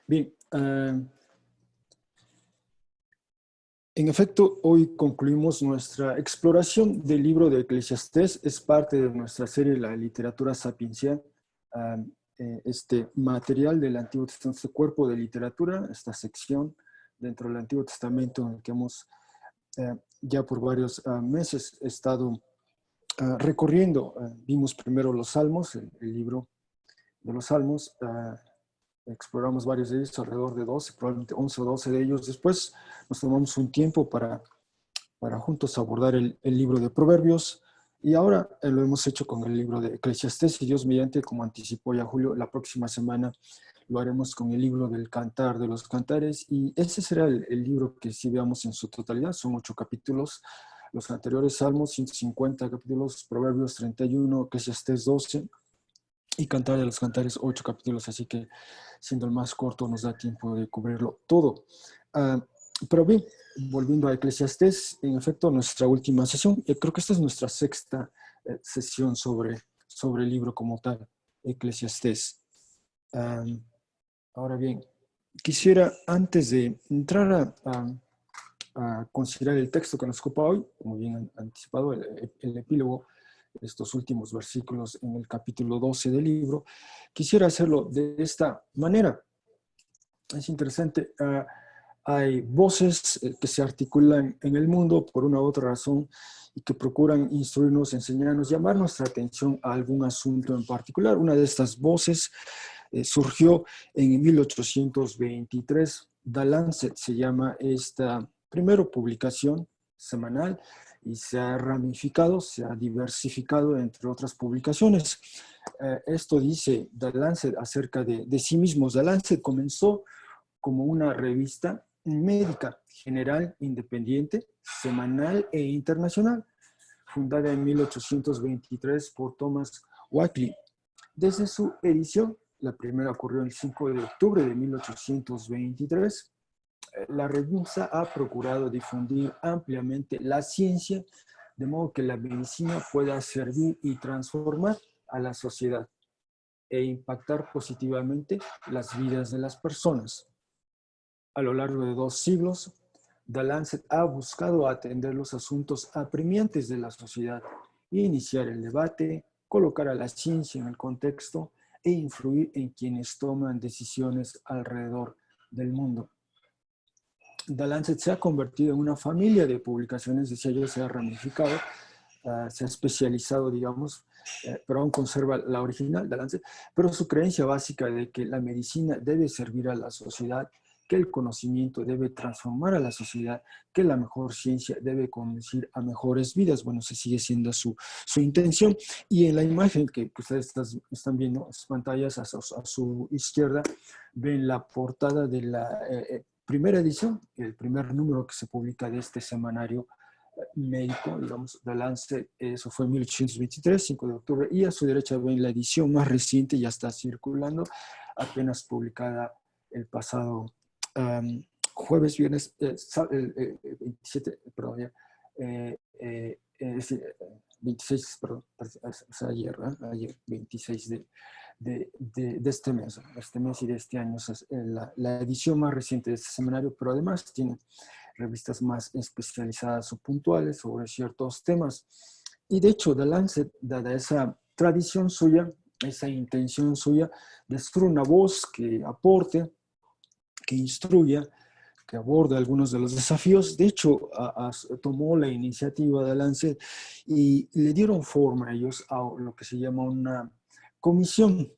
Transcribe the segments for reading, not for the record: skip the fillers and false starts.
Bien, en efecto, hoy concluimos nuestra exploración del libro de Eclesiastés. Es parte de nuestra serie La literatura sapiencial. ah, este material del Antiguo Testamento, este cuerpo de literatura, esta sección dentro del Antiguo Testamento en el que hemos ya por varios meses estado recorriendo. Vimos primero los Salmos, el libro de los Salmos. Exploramos varios de ellos, alrededor de 12, probablemente 11 o 12 de ellos. Después nos tomamos un tiempo para juntos abordar el libro de Proverbios, y ahora lo hemos hecho con el libro de Eclesiastés, y Dios mediante, como anticipó ya Julio, la próxima semana lo haremos con el libro del Cantar de los Cantares, y ese será el libro que sí veamos en su totalidad. Son 8 capítulos, los anteriores Salmos, 150 capítulos, Proverbios 31, Eclesiastés 12, y Cantar de los Cantares, 8 capítulos, así que siendo el más corto nos da tiempo de cubrirlo todo. Pero bien, volviendo a Eclesiastés, en efecto, nuestra última sesión, creo que esta es nuestra sexta sesión sobre el libro como tal, Eclesiastés. Ahora bien, quisiera, antes de entrar a considerar el texto que nos ocupa hoy, como bien anticipado, el epílogo, estos últimos versículos en el capítulo 12 del libro, quisiera hacerlo de esta manera. Es interesante, hay voces que se articulan en el mundo por una u otra razón y que procuran instruirnos, enseñarnos, llamar nuestra atención a algún asunto en particular. Una de estas voces surgió en 1823. The Lancet se llama esta primera publicación semanal, y se ha ramificado, se ha diversificado entre otras publicaciones. Esto dice The Lancet acerca de sí mismos. The Lancet comenzó como una revista médica general, independiente, semanal e internacional, fundada en 1823 por Thomas Whately. Desde su edición, la primera ocurrió el 5 de octubre de 1823, la revista ha procurado difundir ampliamente la ciencia, de modo que la medicina pueda servir y transformar a la sociedad e impactar positivamente las vidas de las personas. A lo largo de 2 siglos, The Lancet ha buscado atender los asuntos apremiantes de la sociedad, iniciar el debate, colocar a la ciencia en el contexto e influir en quienes toman decisiones alrededor del mundo. The Lancet se ha convertido en una familia de publicaciones, decía yo, se ha ramificado, se ha especializado, digamos, pero aún conserva la original, The Lancet, pero su creencia básica de que la medicina debe servir a la sociedad, que el conocimiento debe transformar a la sociedad, que la mejor ciencia debe conducir a mejores vidas. Bueno, se sigue siendo su intención. Y en la imagen que ustedes están viendo, en sus pantallas a su izquierda, ven la portada de la primera edición, el primer número que se publica de este semanario médico, digamos, The Lancet. Eso fue en 1823, 5 de octubre, y a su derecha ven la edición más reciente, ya está circulando, apenas publicada el pasado jueves, viernes, 27, perdón, ya, 26, perdón, o sea, ayer 26 de este mes y de este año. O sea, la edición más reciente de este semanario, pero además tiene revistas más especializadas o puntuales sobre ciertos temas. Y de hecho, The Lancet, dada esa tradición suya, esa intención suya de ser una voz que aporte, que instruya, que aborda algunos de los desafíos, de hecho, tomó la iniciativa de Lancet y le dieron forma a ellos a lo que se llama una comisión,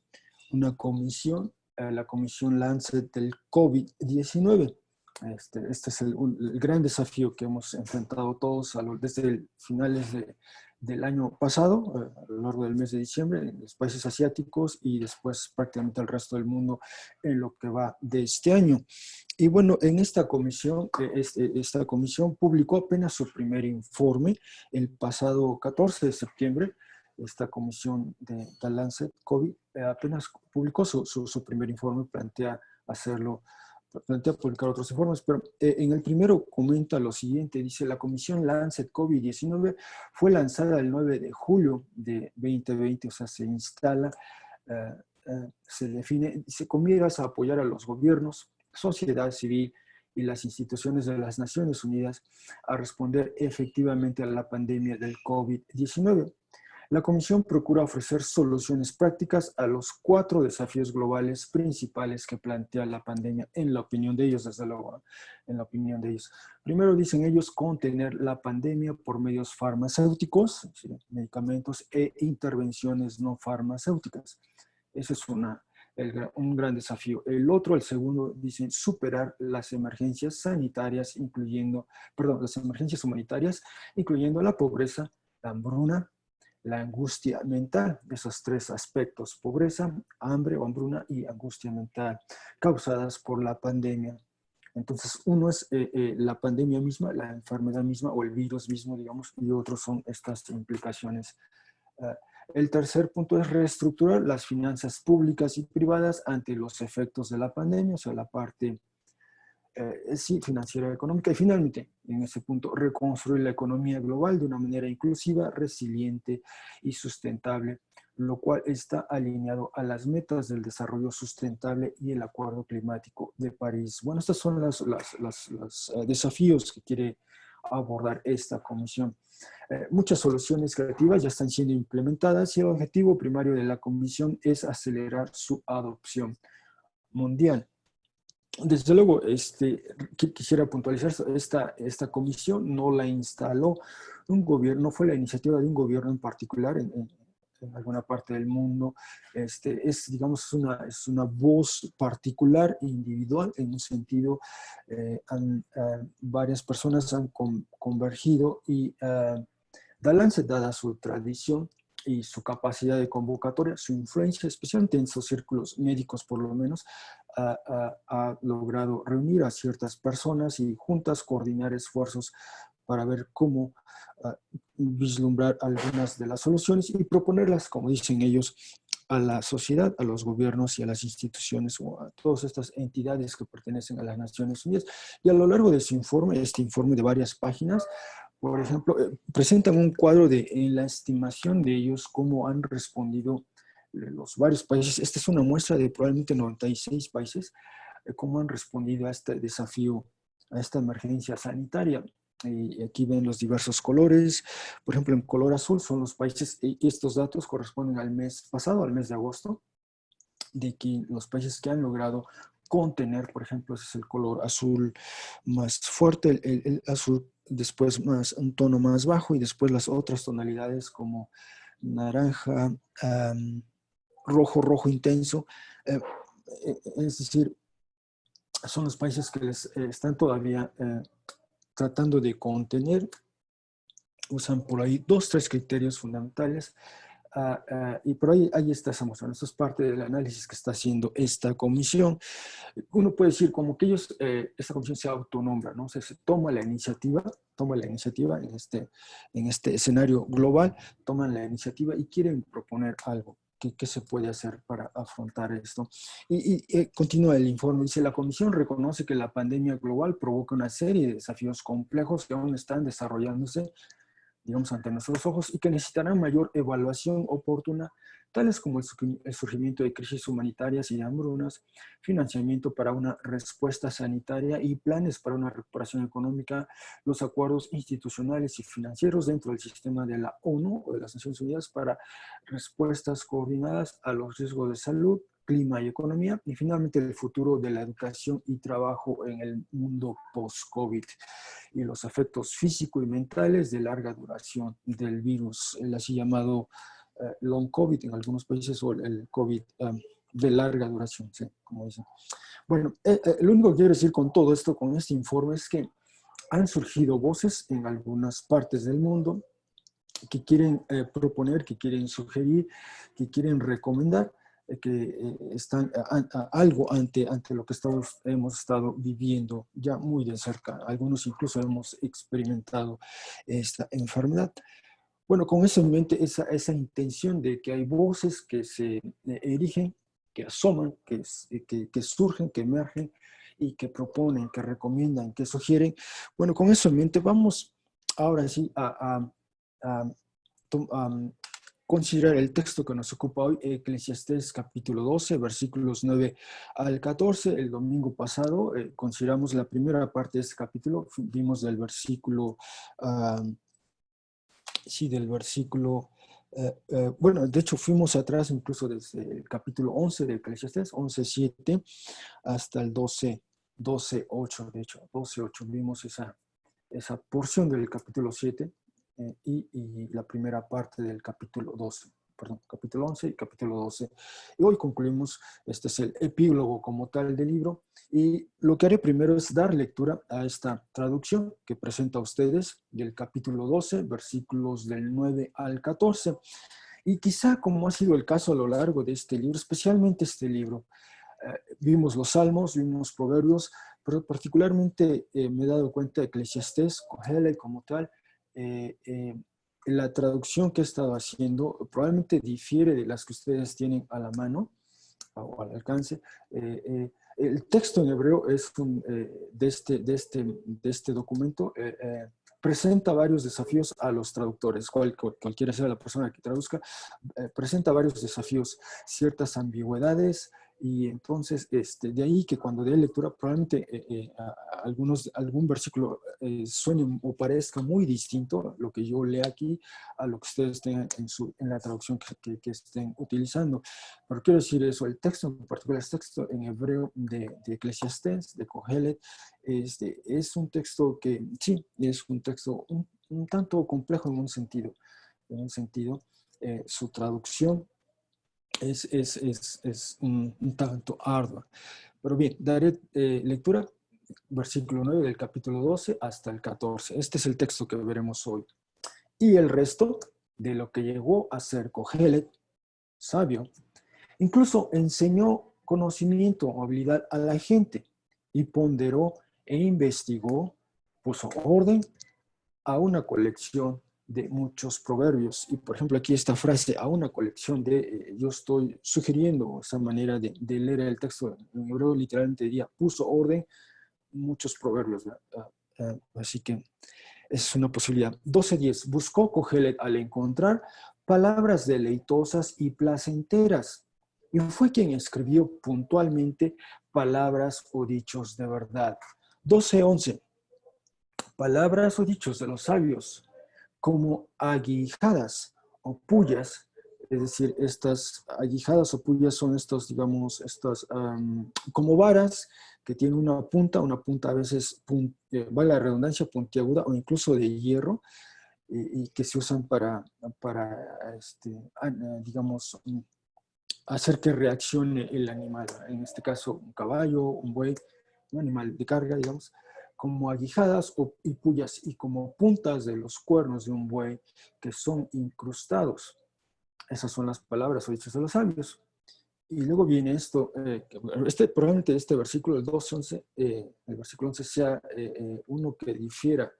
la comisión Lancet del COVID-19. Este es el gran desafío que hemos enfrentado todos desde finales del año pasado, a lo largo del mes de diciembre, en los países asiáticos, y después prácticamente el resto del mundo en lo que va de este año. Y bueno, en esta comisión publicó apenas su primer informe el pasado 14 de septiembre. Esta comisión de The Lancet COVID apenas publicó su primer informe, plantea publicar otros informes, pero en el primero comenta lo siguiente, dice: la comisión Lancet COVID-19 fue lanzada el 9 de julio de 2020, o sea, se instala se define, dice, con miras a apoyar a los gobiernos, sociedad civil y las instituciones de las Naciones Unidas a responder efectivamente a la pandemia del COVID-19. La Comisión procura ofrecer soluciones prácticas a los 4 desafíos globales principales que plantea la pandemia, en la opinión de ellos, desde luego, ¿no? En la opinión de ellos. Primero, dicen ellos, contener la pandemia por medios farmacéuticos, ¿sí? Medicamentos e intervenciones no farmacéuticas. Ese es un gran desafío. El segundo, dicen, superar las emergencias sanitarias, las emergencias humanitarias, incluyendo la pobreza, la hambruna, la angustia mental, esos 3 aspectos: pobreza, hambre o hambruna y angustia mental, causadas por la pandemia. Entonces, uno es la pandemia misma, la enfermedad misma o el virus mismo, digamos, y otros son estas implicaciones. El tercer punto es reestructurar las finanzas públicas y privadas ante los efectos de la pandemia, o sea, la parte sí, financiera y económica. Y finalmente, en ese punto, reconstruir la economía global de una manera inclusiva, resiliente y sustentable, lo cual está alineado a las metas del desarrollo sustentable y el Acuerdo Climático de París. Bueno, estos son los desafíos que quiere abordar esta comisión. Muchas soluciones creativas ya están siendo implementadas y el objetivo primario de la comisión es acelerar su adopción mundial. Desde luego, quisiera puntualizar, esta comisión no la instaló un gobierno, no fue la iniciativa de un gobierno en particular en alguna parte del mundo. Digamos, es una voz particular e individual, en un sentido, varias personas han convergido y Dalance, dada su tradición y su capacidad de convocatoria, su influencia, especialmente en sus círculos médicos por lo menos, ha logrado reunir a ciertas personas y juntas coordinar esfuerzos para ver cómo vislumbrar algunas de las soluciones y proponerlas, como dicen ellos, a la sociedad, a los gobiernos y a las instituciones o a todas estas entidades que pertenecen a las Naciones Unidas. Y a lo largo de su informe, este informe de varias páginas, por ejemplo, presentan un cuadro en la estimación de ellos, cómo han respondido los varios países. Esta es una muestra de probablemente 96 países, cómo han respondido a este desafío, a esta emergencia sanitaria. Y aquí ven los diversos colores. Por ejemplo, en color azul son los países, y estos datos corresponden al mes pasado, al mes de agosto, de que los países que han logrado contener, por ejemplo, ese es el color azul más fuerte, el azul después un tono más bajo y después las otras tonalidades como naranja, rojo intenso. Es decir, son los países que están todavía tratando de contener. Usan por ahí 2, 3 criterios fundamentales. Y por ahí está esa muestra. Esto es parte del análisis que está haciendo esta comisión. Uno puede decir como que esta comisión se autonombra, ¿no? O sea, se toma la iniciativa en este escenario global, toman la iniciativa y quieren proponer algo. ¿Qué se puede hacer para afrontar esto? Y continúa el informe, dice, la comisión reconoce que la pandemia global provoca una serie de desafíos complejos que aún están desarrollándose, digamos, ante nuestros ojos y que necesitarán mayor evaluación oportuna, tales como el surgimiento de crisis humanitarias y de hambrunas, financiamiento para una respuesta sanitaria y planes para una recuperación económica, los acuerdos institucionales y financieros dentro del sistema de la ONU o de las Naciones Unidas para respuestas coordinadas a los riesgos de salud, clima y economía, y finalmente el futuro de la educación y trabajo en el mundo post-COVID y los efectos físicos y mentales de larga duración del virus, el así llamado long COVID en algunos países, o el COVID de larga duración, ¿sí? Como dicen. Bueno, lo único que quiero decir con todo esto, con este informe, es que han surgido voces en algunas partes del mundo que quieren proponer, que quieren sugerir, que quieren recomendar, que están algo ante lo que hemos estado viviendo ya muy de cerca. Algunos incluso hemos experimentado esta enfermedad. Bueno, con eso en mente, esa intención de que hay voces que se erigen, que asoman, que surgen, que emergen y que proponen, que recomiendan, que sugieren. Bueno, con eso en mente vamos ahora sí a considerar el texto que nos ocupa hoy, Eclesiastés capítulo 12, versículos 9 al 14. El domingo pasado consideramos la primera parte de este capítulo, vimos del versículo, del versículo, bueno, de hecho fuimos atrás incluso desde el capítulo 11 de Eclesiastés, 11:7 hasta el 12:8, de hecho, 12:8 vimos esa porción del capítulo 7 y la primera parte del capítulo 12, perdón, capítulo 11 y capítulo 12. Y hoy concluimos, este es el epílogo como tal del libro, y lo que haré primero es dar lectura a esta traducción que presenta a ustedes del capítulo 12, versículos del 9 al 14. Y quizá, como ha sido el caso a lo largo de este libro, especialmente este libro, vimos los Salmos, vimos Proverbios, pero particularmente me he dado cuenta de Eclesiastés, Cogele como tal, la traducción que he estado haciendo probablemente difiere de las que ustedes tienen a la mano o al alcance. El texto en hebreo es de este documento, presenta varios desafíos a los traductores, cualquiera sea la persona que traduzca, presenta varios desafíos, ciertas ambigüedades, y entonces de ahí que cuando dé lectura probablemente algún versículo suene o parezca muy distinto a lo que yo lea aquí a lo que ustedes tengan en la traducción que estén utilizando. Pero quiero decir eso, el texto en particular, el texto en hebreo de Eclesiastés, de Kohelet, es un texto que sí, es un texto un tanto complejo en un sentido. Su traducción es un tanto ardua. Pero bien, daré lectura, versículo 9 del capítulo 12 hasta el 14. Este es el texto que veremos hoy. Y el resto de lo que llegó a ser Kohelet, sabio, incluso enseñó conocimiento o habilidad a la gente y ponderó e investigó, puso orden a una colección de muchos proverbios. Y por ejemplo aquí esta frase, a una colección de, yo estoy sugiriendo esa manera de leer el texto en hebreo, literalmente diría, puso orden, muchos proverbios. Así que es una posibilidad. 12:10, buscó Kohelet al encontrar palabras deleitosas y placenteras, y fue quien escribió puntualmente palabras o dichos de verdad. 12:11, palabras o dichos de los sabios, como aguijadas o pullas, es decir, estas aguijadas o pullas son estos, digamos, estas como varas que tienen una punta a veces, vale la redundancia, puntiaguda o incluso de hierro, y que se usan para digamos, hacer que reaccione el animal, en este caso un caballo, un buey, un animal de carga, digamos, como aguijadas y pullas y como puntas de los cuernos de un buey que son incrustados. Esas son las palabras o dichos de los sabios. Y luego viene esto, probablemente este versículo, el 12:11, el versículo 11 sea uno que difiera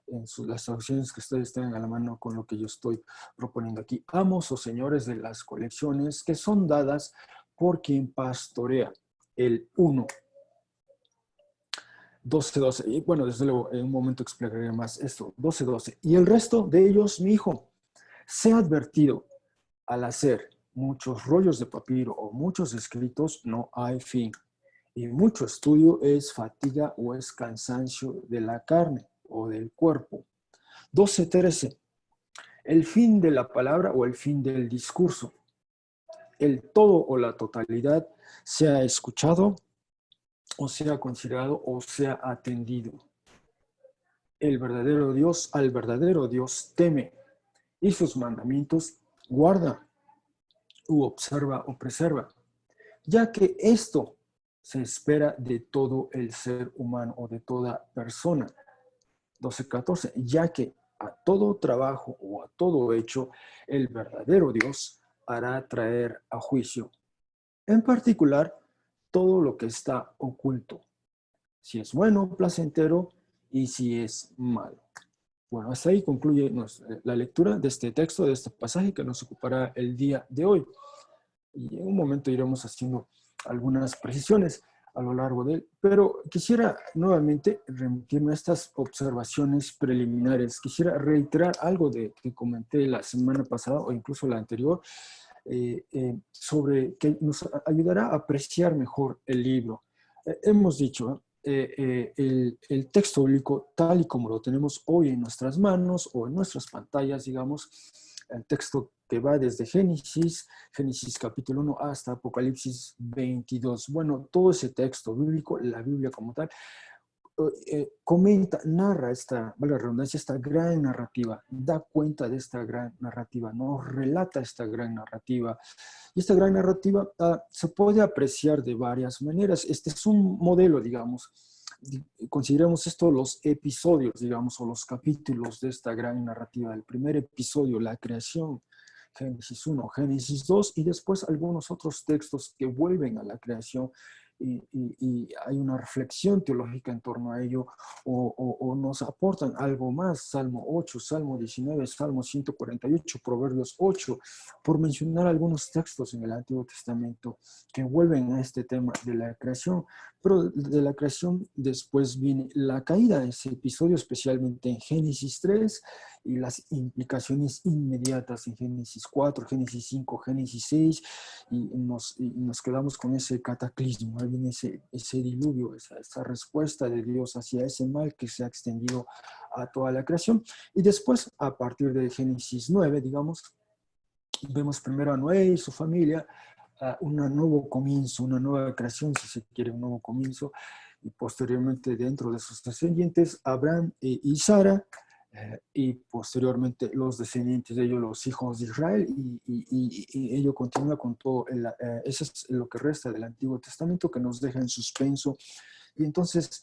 en las traducciones que ustedes tengan a la mano con lo que yo estoy proponiendo aquí. Amos o señores de las colecciones que son dadas por quien pastorea, el 1. 12:12. Y bueno, desde luego, en un momento explicaré más esto. 12:12. Y el resto de ellos, mi hijo, sea advertido, al hacer muchos rollos de papiro o muchos escritos, no hay fin. Y mucho estudio es fatiga o es cansancio de la carne o del cuerpo. 12:13. El fin de la palabra o el fin del discurso. El todo o la totalidad sea escuchado o sea considerado o sea atendido. Al verdadero Dios teme y sus mandamientos guarda u observa o preserva, ya que esto se espera de todo el ser humano o de toda persona. 12:14, ya que a todo trabajo o a todo hecho, el verdadero Dios hará traer a juicio, en particular, todo lo que está oculto, si es bueno, placentero, y si es malo. Bueno, hasta ahí concluye la lectura de este texto, de este pasaje que nos ocupará el día de hoy. Y en un momento iremos haciendo algunas precisiones. a lo largo de él. Pero quisiera nuevamente remitirme a estas observaciones preliminares. Quisiera reiterar algo que comenté la semana pasada o incluso la anterior, sobre que nos ayudará a apreciar mejor el libro. Hemos dicho, el texto bíblico tal y como lo tenemos hoy en nuestras manos o en nuestras pantallas, digamos, el texto que va desde Génesis capítulo 1 hasta Apocalipsis 22. Bueno, todo ese texto bíblico, la Biblia como tal, comenta, narra vale la redundancia, esta gran narrativa, da cuenta de esta gran narrativa, nos relata esta gran narrativa. Y esta gran narrativa se puede apreciar de varias maneras. Este es un modelo, digamos. Consideremos esto los episodios, digamos, o los capítulos de esta gran narrativa. El primer episodio, la creación, Génesis 1, Génesis 2, y después algunos otros textos que vuelven a la creación y hay una reflexión teológica en torno a ello, o nos aportan algo más, Salmo 8, Salmo 19, Salmo 148, Proverbios 8, por mencionar algunos textos en el Antiguo Testamento que vuelven a este tema de la creación. Pero de la creación después viene la caída, ese episodio especialmente en Génesis 3 y las implicaciones inmediatas en Génesis 4, Génesis 5, Génesis 6, y nos quedamos con ese cataclismo, ahí viene ese diluvio, esa respuesta de Dios hacia ese mal que se ha extendido a toda la creación. Y después, a partir de Génesis 9, digamos, vemos primero a Noé y su familia, un nuevo comienzo, una nueva creación, si se quiere, un nuevo comienzo, y posteriormente dentro de sus descendientes, Abraham y Sara, y posteriormente los descendientes de ellos, los hijos de Israel, y ello continúa con todo, eso es lo que resta del Antiguo Testamento que nos deja en suspenso. Y entonces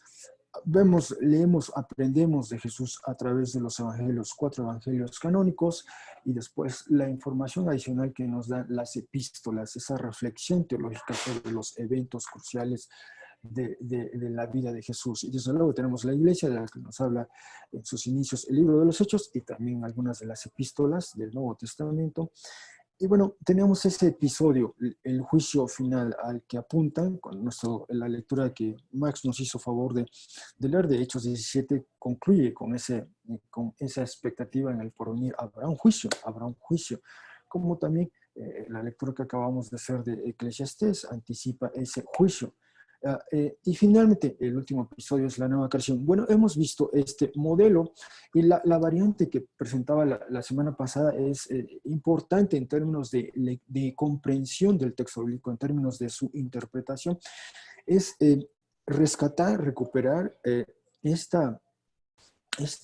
vemos, leemos, aprendemos de Jesús a través de los evangelios, 4 evangelios canónicos, y después la información adicional que nos dan las epístolas, esa reflexión teológica sobre los eventos cruciales de la vida de Jesús. Y desde luego tenemos la iglesia, de la que nos habla en sus inicios el libro de los Hechos, y también algunas de las epístolas del Nuevo Testamento. Y bueno, tenemos ese episodio, el juicio final al que apuntan, con la lectura que Max nos hizo favor de leer de Hechos 17, concluye con esa expectativa en el porvenir. Habrá un juicio, como también la lectura que acabamos de hacer de Eclesiastés anticipa ese juicio. Y finalmente, el último episodio es la nueva creación. Bueno, hemos visto este modelo y la variante que presentaba la semana pasada es importante en términos de comprensión del texto bíblico, en términos de su interpretación, es rescatar, recuperar esta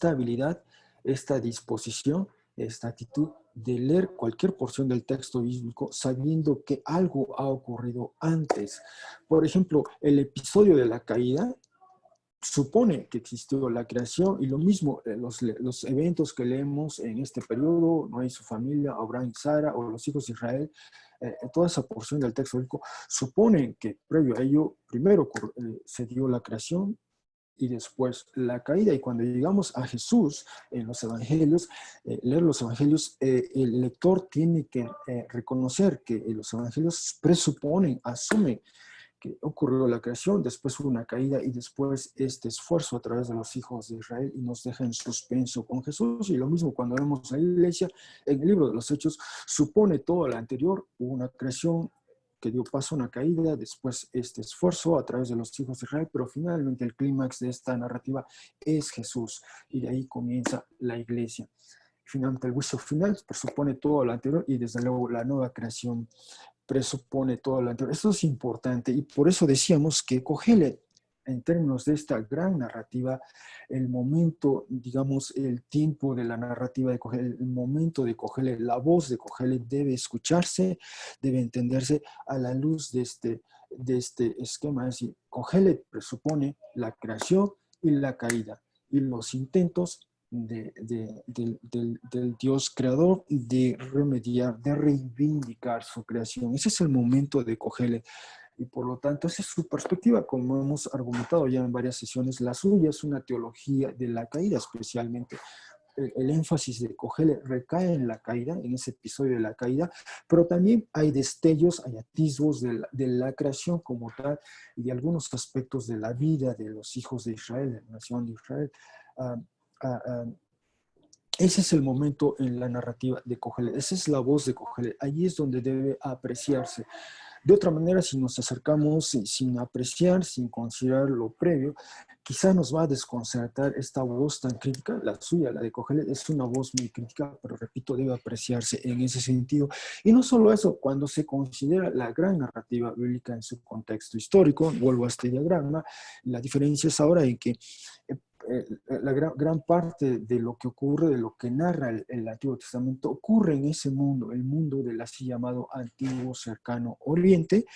habilidad, esta disposición, esta actitud de leer cualquier porción del texto bíblico sabiendo que algo ha ocurrido antes. Por ejemplo, el episodio de la caída supone que existió la creación, y lo mismo los eventos que leemos en este periodo, Noé y su familia, Abraham y Sara, o los hijos de Israel, toda esa porción del texto bíblico supone que previo a ello primero se dio la creación y después la caída. Y cuando llegamos a Jesús en los evangelios, leer los evangelios, el lector tiene que reconocer que los evangelios presuponen, asumen que ocurrió la creación, después hubo una caída y después este esfuerzo a través de los hijos de Israel, y nos deja en suspenso con Jesús. Y lo mismo cuando vemos la iglesia, en el libro de los Hechos, supone todo lo anterior, hubo una creación que dio paso a una caída, después este esfuerzo a través de los hijos de Israel, pero finalmente el clímax de esta narrativa es Jesús, y de ahí comienza la iglesia. Finalmente el juicio final presupone todo lo anterior, y desde luego la nueva creación presupone todo lo anterior. Esto es importante, y por eso decíamos que Kohelet, en términos de esta gran narrativa, el momento, digamos, el tiempo de la narrativa de Kohelet, el momento de Kohelet, la voz de Kohelet debe escucharse, debe entenderse a la luz de este esquema. Es decir, Kohelet presupone la creación y la caída, y los intentos del Dios creador de remediar, de reivindicar su creación. Ese es el momento de Kohelet. Y por lo tanto, esa es su perspectiva, como hemos argumentado ya en varias sesiones. La suya es una teología de la caída especialmente, el énfasis de Kohelet recae en la caída, en ese episodio de la caída, pero también hay destellos, hay atisbos de la creación como tal y de algunos aspectos de la vida de los hijos de Israel, de la nación de Israel. Ah, ah, ah, Ese es el momento en la narrativa de Kohelet, esa es la voz de Kohelet, allí es donde debe apreciarse. De otra manera, si nos acercamos sin apreciar, sin considerar lo previo, quizá nos va a desconcertar esta voz tan crítica, la suya, la de Kohelet, es una voz muy crítica, pero repito, debe apreciarse en ese sentido. Y no solo eso, cuando se considera la gran narrativa bíblica en su contexto histórico, vuelvo a este diagrama, la diferencia es ahora en que la gran parte de lo que ocurre, de lo que narra el Antiguo Testamento, ocurre en ese mundo, el mundo del así llamado Antiguo Cercano Oriente.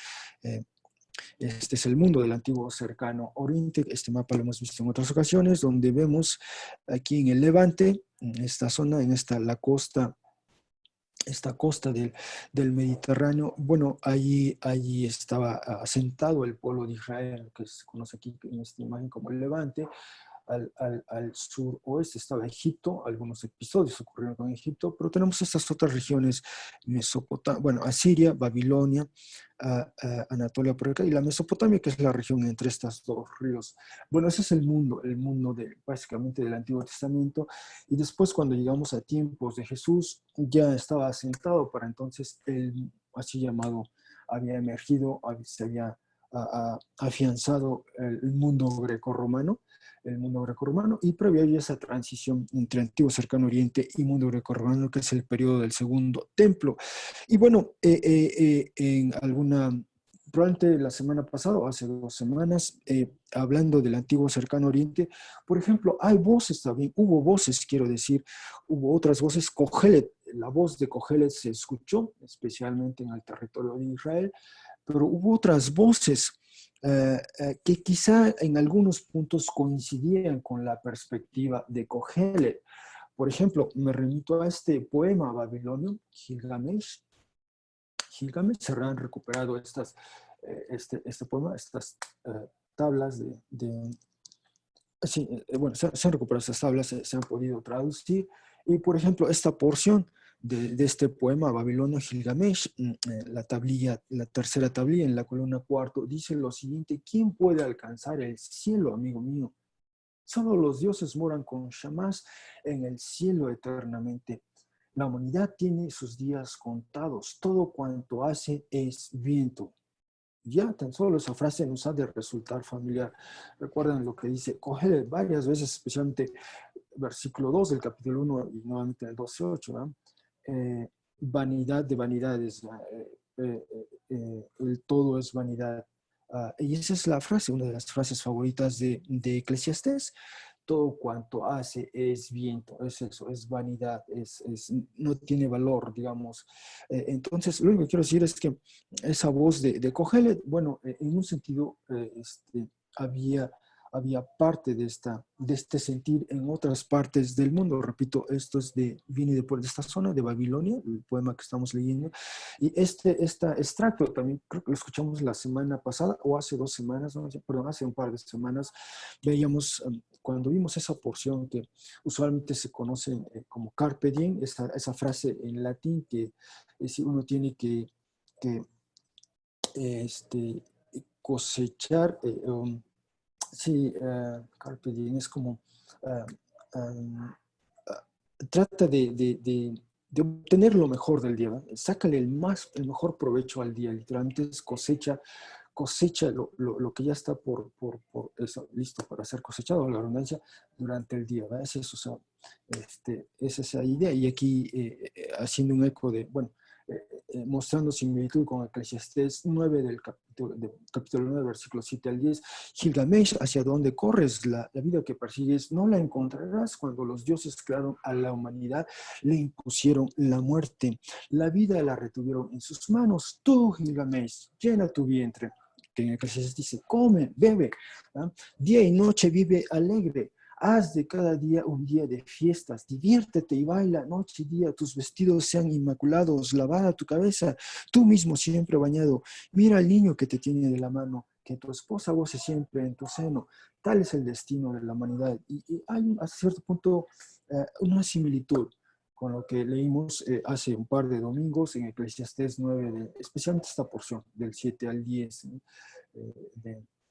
Este es el mundo del Antiguo Cercano Oriente. Este mapa lo hemos visto en otras ocasiones, donde vemos aquí en el Levante, en esta zona, en esta costa del Mediterráneo. Bueno, allí estaba asentado el pueblo de Israel, que se conoce aquí en esta imagen como el Levante. Al suroeste estaba Egipto, algunos episodios ocurrieron con Egipto, pero tenemos estas otras regiones, bueno, Asiria, Babilonia, Anatolia por acá, y la Mesopotamia, que es la región entre estos dos ríos. Bueno, ese es el mundo básicamente del Antiguo Testamento, y después cuando llegamos a tiempos de Jesús, ya estaba asentado, para entonces el así llamado había emergido, se había afianzado el mundo grecorromano, y previo a esa transición entre Antiguo Cercano Oriente y mundo grecorromano, que es el periodo del Segundo Templo. Y bueno, probablemente la semana pasada o hace 2 semanas, hablando del Antiguo Cercano Oriente, por ejemplo, hay voces también, hubo voces, quiero decir, hubo otras voces. Kohelet, la voz de Kohelet se escuchó, especialmente en el territorio de Israel, pero hubo otras voces que quizá en algunos puntos coincidían con la perspectiva de Kohelet. Por ejemplo, me remito a este poema babilonio, Gilgamesh. Se han recuperado este poema, estas tablas sí, bueno, se han recuperado estas tablas, se han podido traducir. Y, por ejemplo, esta porción de este poema babilonio Gilgamesh, la tercera tablilla en la columna cuarto, dice lo siguiente: ¿quién puede alcanzar el cielo, amigo mío? Solo los dioses moran con Shamash en el cielo eternamente. La humanidad tiene sus días contados, todo cuanto hace es viento. Ya tan solo esa frase nos ha de resultar familiar. Recuerden lo que dice Kohelet varias veces, especialmente versículo 2 del capítulo 1 y nuevamente el 12:8, ¿no? Vanidad de vanidades, el todo es vanidad. Y esa es la frase, una de las frases favoritas de Eclesiastés. Todo cuanto hace es viento, es eso, es vanidad, no tiene valor, digamos. Entonces, lo único que quiero decir es que esa voz de Kohelet, bueno, en un sentido, había parte de este sentir en otras partes del mundo. Repito, esto viene de esta zona de Babilonia, el poema que estamos leyendo. Y este extracto también creo que lo escuchamos la semana pasada o hace 2 semanas, no, perdón, hace un par de semanas, veíamos, cuando vimos esa porción que usualmente se conoce como carpe diem, esa frase en latín que es decir, uno tiene que cosechar. Sí, carpe diem es como um, trata de obtener lo mejor del día, ¿no? Sácale el mejor provecho al día, literalmente es cosecha lo que ya está por eso, listo para ser cosechado, la redundancia, durante el día, ¿verdad? Es eso, o sea, es esa idea. Y aquí haciendo un eco bueno, mostrando similitud con Eclesiastés 9 del capítulo 9, versículos 7 al 10. Gilgamesh, hacia donde corres, la vida que persigues, no la encontrarás. Cuando los dioses crearon a la humanidad, le impusieron la muerte. La vida la retuvieron en sus manos. Tú, Gilgamesh, llena tu vientre. Que en Eclesiastés dice, come, bebe, ¿no? Día y noche vive alegre. Haz de cada día un día de fiestas, diviértete y baila noche y día, tus vestidos sean inmaculados, lavada tu cabeza, tú mismo siempre bañado. Mira al niño que te tiene de la mano, que tu esposa goce siempre en tu seno. Tal es el destino de la humanidad. Y hay a cierto punto una similitud con lo que leímos hace un par de domingos en Eclesiastés 9, especialmente esta porción, del 7 al 10, ¿no?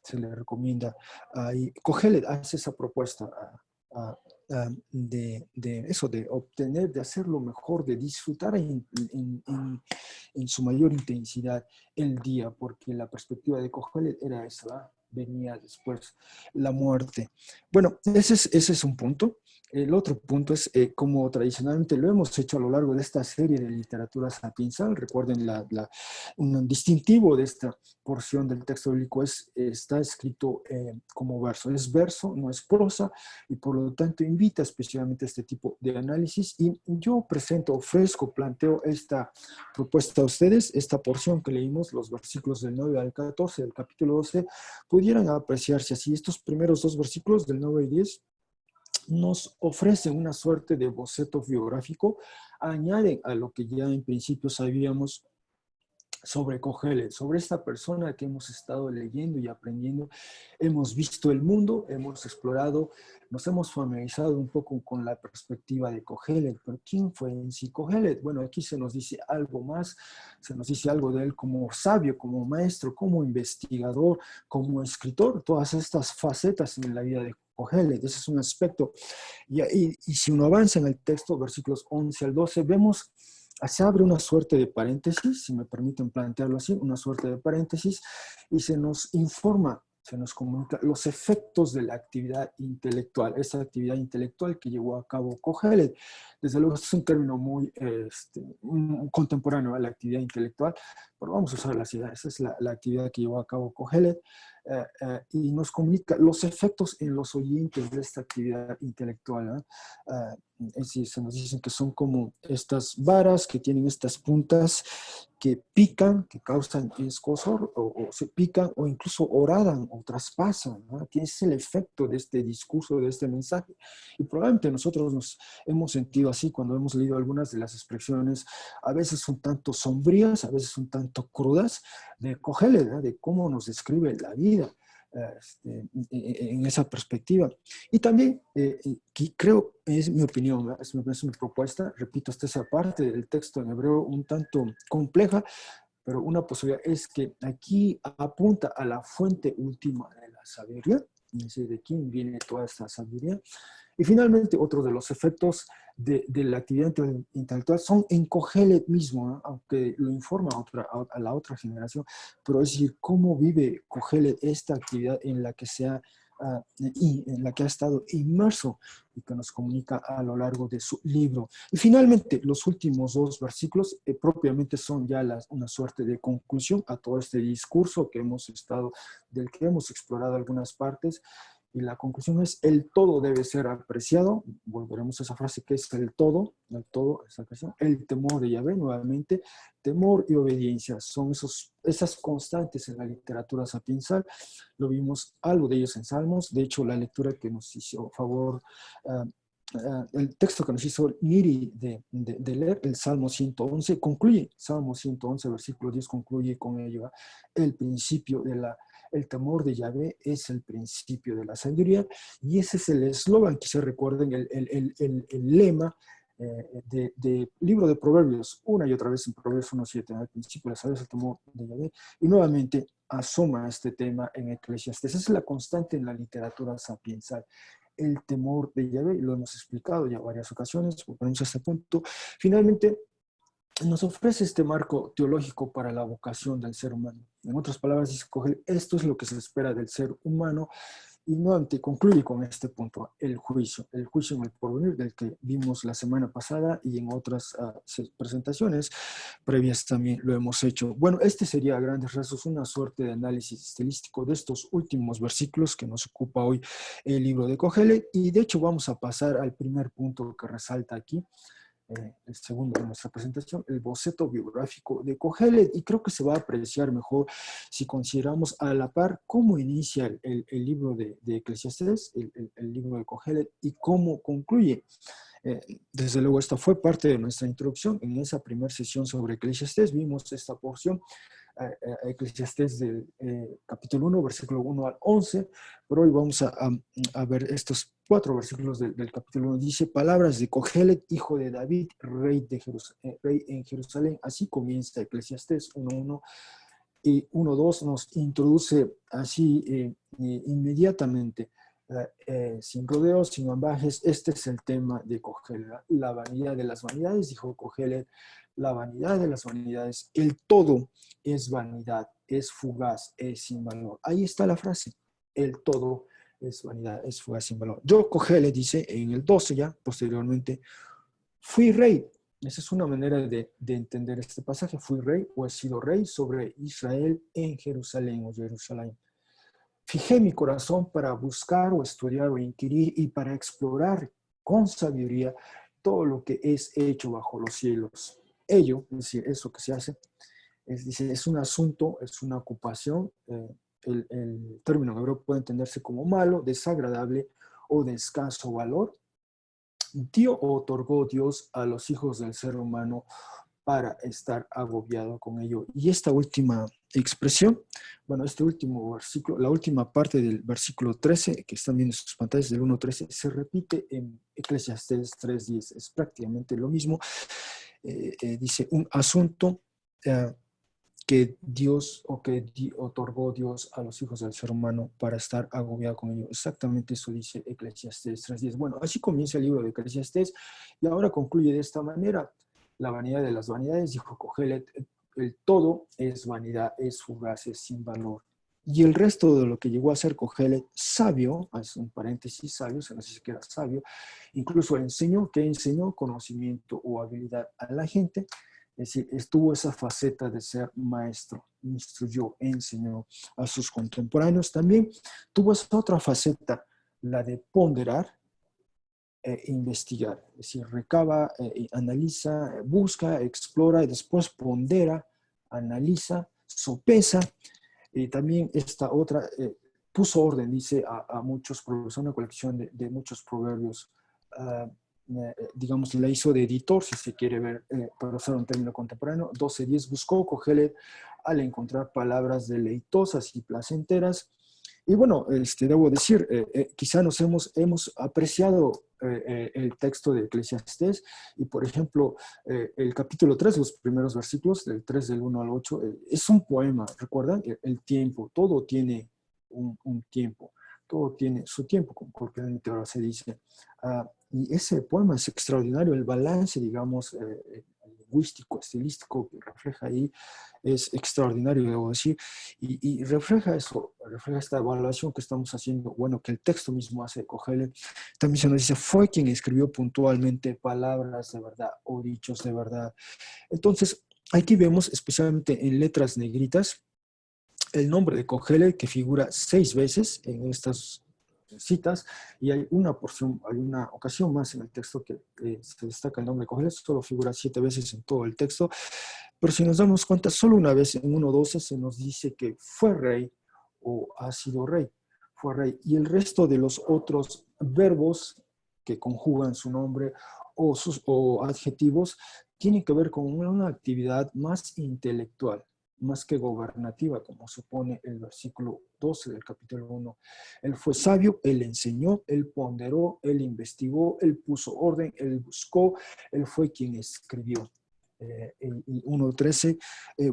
Se le recomienda ahí. Kohelet hace esa propuesta de eso, de obtener, de hacer lo mejor, de disfrutar en su mayor intensidad el día, porque la perspectiva de Kohelet era esa, ¿verdad? Venía después la muerte. Bueno, ese es un punto. El otro punto es, como tradicionalmente lo hemos hecho a lo largo de esta serie de literatura sapiensal, recuerden, un distintivo de esta porción del texto bíblico está escrito como verso. Es verso, no es prosa, y por lo tanto invita especialmente a este tipo de análisis. Y yo presento, ofrezco, planteo esta propuesta a ustedes, esta porción que leímos, los versículos del 9 al 14 del capítulo 12, pudieran apreciarse así. Estos primeros dos versículos del 9 y 10 nos ofrecen una suerte de boceto biográfico, añaden a lo que ya en principio sabíamos sobre Kohelet, sobre esta persona que hemos estado leyendo y aprendiendo. Hemos visto el mundo, hemos explorado, nos hemos familiarizado un poco con la perspectiva de Kohelet. Pero ¿quién fue en sí Kohelet? Bueno, aquí se nos dice algo más, se nos dice algo de él como sabio, como maestro, como investigador, como escritor, todas estas facetas en la vida de Kohelet. Ese es un aspecto. Y si uno avanza en el texto, versículos 11 al 12, vemos, se abre una suerte de paréntesis, si me permiten plantearlo así, una suerte de paréntesis, y se nos informa, se nos comunica los efectos de la actividad intelectual, esa actividad intelectual que llevó a cabo Kohelet. Desde luego, este es un término muy contemporáneo a la actividad intelectual, pero vamos a usar la ciudad. Esa es la actividad que llevó a cabo Kohelet, y nos comunica los efectos en los oyentes de esta actividad intelectual. Es decir, se nos dicen que son como estas varas que tienen estas puntas que pican, que causan escozor, o se pican, o incluso horadan o traspasan, ¿no? Que es el efecto de este discurso, de este mensaje. Y probablemente nosotros nos hemos sentido así cuando hemos leído algunas de las expresiones, a veces un tanto sombrías, a veces un tanto crudas, de Kohelet, ¿no? De cómo nos describe la vida en esa perspectiva. Y también, creo, es mi opinión, es mi propuesta, repito, esta es esa parte del texto en hebreo un tanto compleja, pero una posibilidad es que aquí apunta a la fuente última de la sabiduría, es decir, de quién viene toda esta sabiduría. Y finalmente, otro de los efectos de la actividad intelectual son en Kohelet mismo, ¿no? Aunque lo informa a la otra generación, pero es decir, cómo vive Kohelet esta actividad en la que en la que ha estado inmerso y que nos comunica a lo largo de su libro. Y finalmente, los últimos dos versículos propiamente son ya una suerte de conclusión a todo este discurso del que hemos explorado algunas partes. Y la conclusión es: el todo debe ser apreciado. Volveremos a esa frase que es el todo, esa expresión. El temor de Yahvé, nuevamente, temor y obediencia son esas constantes en la literatura sapiensal. Lo vimos algo de ellos en Salmos. De hecho, la lectura que nos hizo favor, el texto que nos hizo Niri de leer, el Salmo 111, Salmo 111, versículo 10, concluye con ello. El principio el temor de Yahvé es el principio de la sabiduría, y ese es el eslogan que se recuerden, el lema de libro de Proverbios, una y otra vez en Proverbios 1:7, al principio de la sabiduría es el temor de Yahvé, y nuevamente asoma este tema en Eclesiastés. Esa es la constante en la literatura sapiensal, el temor de Yahvé, lo hemos explicado ya varias ocasiones, volvemos a este punto. Finalmente, nos ofrece este marco teológico para la vocación del ser humano. En otras palabras, dice Kohelet, esto es lo que se espera del ser humano, y nuevamente concluye con este punto: el juicio en el porvenir, del que vimos la semana pasada, y en otras presentaciones previas también lo hemos hecho. Bueno, este sería a grandes rasgos una suerte de análisis estilístico de estos últimos versículos que nos ocupa hoy el libro de Kohelet, y de hecho vamos a pasar al primer punto que resalta aquí, el segundo de nuestra presentación, el boceto biográfico de Kohelet. Y creo que se va a apreciar mejor si consideramos a la par cómo inicia el libro de Eclesiastés, el libro de Kohelet, y cómo concluye. Desde luego, esta fue parte de nuestra introducción. En esa primera sesión sobre Eclesiastés vimos esta porción Eclesiastés del capítulo 1, versículo 1 al 11, pero hoy vamos a ver estos 4 versículos del capítulo 1. Dice, palabras de Cogelet, hijo de David, rey en Jerusalén. Así comienza Eclesiastés 1:1 y 1:2 nos introduce así inmediatamente, sin rodeos, sin ambajes. Este es el tema de Cogelet, la vanidad de las vanidades, dijo Cogelet, la vanidad de las vanidades, el todo es vanidad, es fugaz, es sin valor. Ahí está la frase, el todo es vanidad, es fugaz, sin valor. Yo, Cogelet, dice en el 12 ya, posteriormente, fui rey. Esa es una manera de entender este pasaje. Fui rey o he sido rey sobre Israel en Jerusalén o Jerusalén. Fijé mi corazón para buscar o estudiar o inquirir y para explorar con sabiduría todo lo que es hecho bajo los cielos. Ello, es decir, eso que se hace, es un asunto, es una ocupación. El término en hebreo puede entenderse como malo, desagradable o de escaso valor. Dio o otorgó Dios a los hijos del ser humano para estar agobiado con ello. Y esta última expresión, bueno, este último versículo, la última parte del versículo 13, que están viendo en sus pantallas del 1:13, se repite en Eclesiastés 3:10. Es prácticamente lo mismo. Dice, un asunto que Dios o que otorgó Dios a los hijos del ser humano para estar agobiado con ello. Exactamente eso dice Eclesiastés 3:10. Bueno, así comienza el libro de Eclesiastés y ahora concluye de esta manera. La vanidad de las vanidades, dijo Cogelet, el todo es vanidad, es fugaz, es sin valor. Y el resto de lo que llegó a ser Cogelet, sabio, es un paréntesis, sabio, se nos dice que era sabio, incluso enseñó conocimiento o habilidad a la gente. Es decir, estuvo esa faceta de ser maestro, instruyó, enseñó a sus contemporáneos. También tuvo esa otra faceta, la de ponderar e investigar. Es decir, recaba, analiza, busca, explora y después pondera, analiza, sopesa. Y también esta otra, puso orden, dice, a muchos proverbios, una colección de muchos proverbios. Digamos, la hizo de editor, si se quiere ver, para usar un término contemporáneo. 12:10 buscó Cogelet al encontrar palabras deleitosas y placenteras. Y bueno, debo decir, quizá nos hemos apreciado el texto de Eclesiastés y, por ejemplo, el capítulo 3, los primeros versículos, del 3 del 1 al 8, es un poema, ¿recuerdan? El tiempo, todo tiene un tiempo, todo tiene su tiempo, como propiamente ahora se dice. Y ese poema es extraordinario, el balance, digamos, lingüístico, estilístico que refleja ahí es extraordinario, debo decir, y refleja eso, refleja esta evaluación que estamos haciendo, bueno, que el texto mismo hace Cogelet. También se nos dice, fue quien escribió puntualmente palabras de verdad o dichos de verdad. Entonces, aquí vemos, especialmente en letras negritas, el nombre de Cogelet que figura 6 veces en estas citas, y hay una porción, hay una ocasión más en el texto que se destaca el nombre de Cogelet, solo figura 7 veces en todo el texto, pero si nos damos cuenta, solo una vez en 1:12 se nos dice que fue rey o ha sido rey, fue rey, y el resto de los otros verbos que conjugan su nombre o adjetivos tienen que ver con una actividad más intelectual, más que gobernativa, como supone el versículo 12 del capítulo 1. Él fue sabio, él enseñó, él ponderó, él investigó, él puso orden, él buscó, él fue quien escribió. Y 1:13,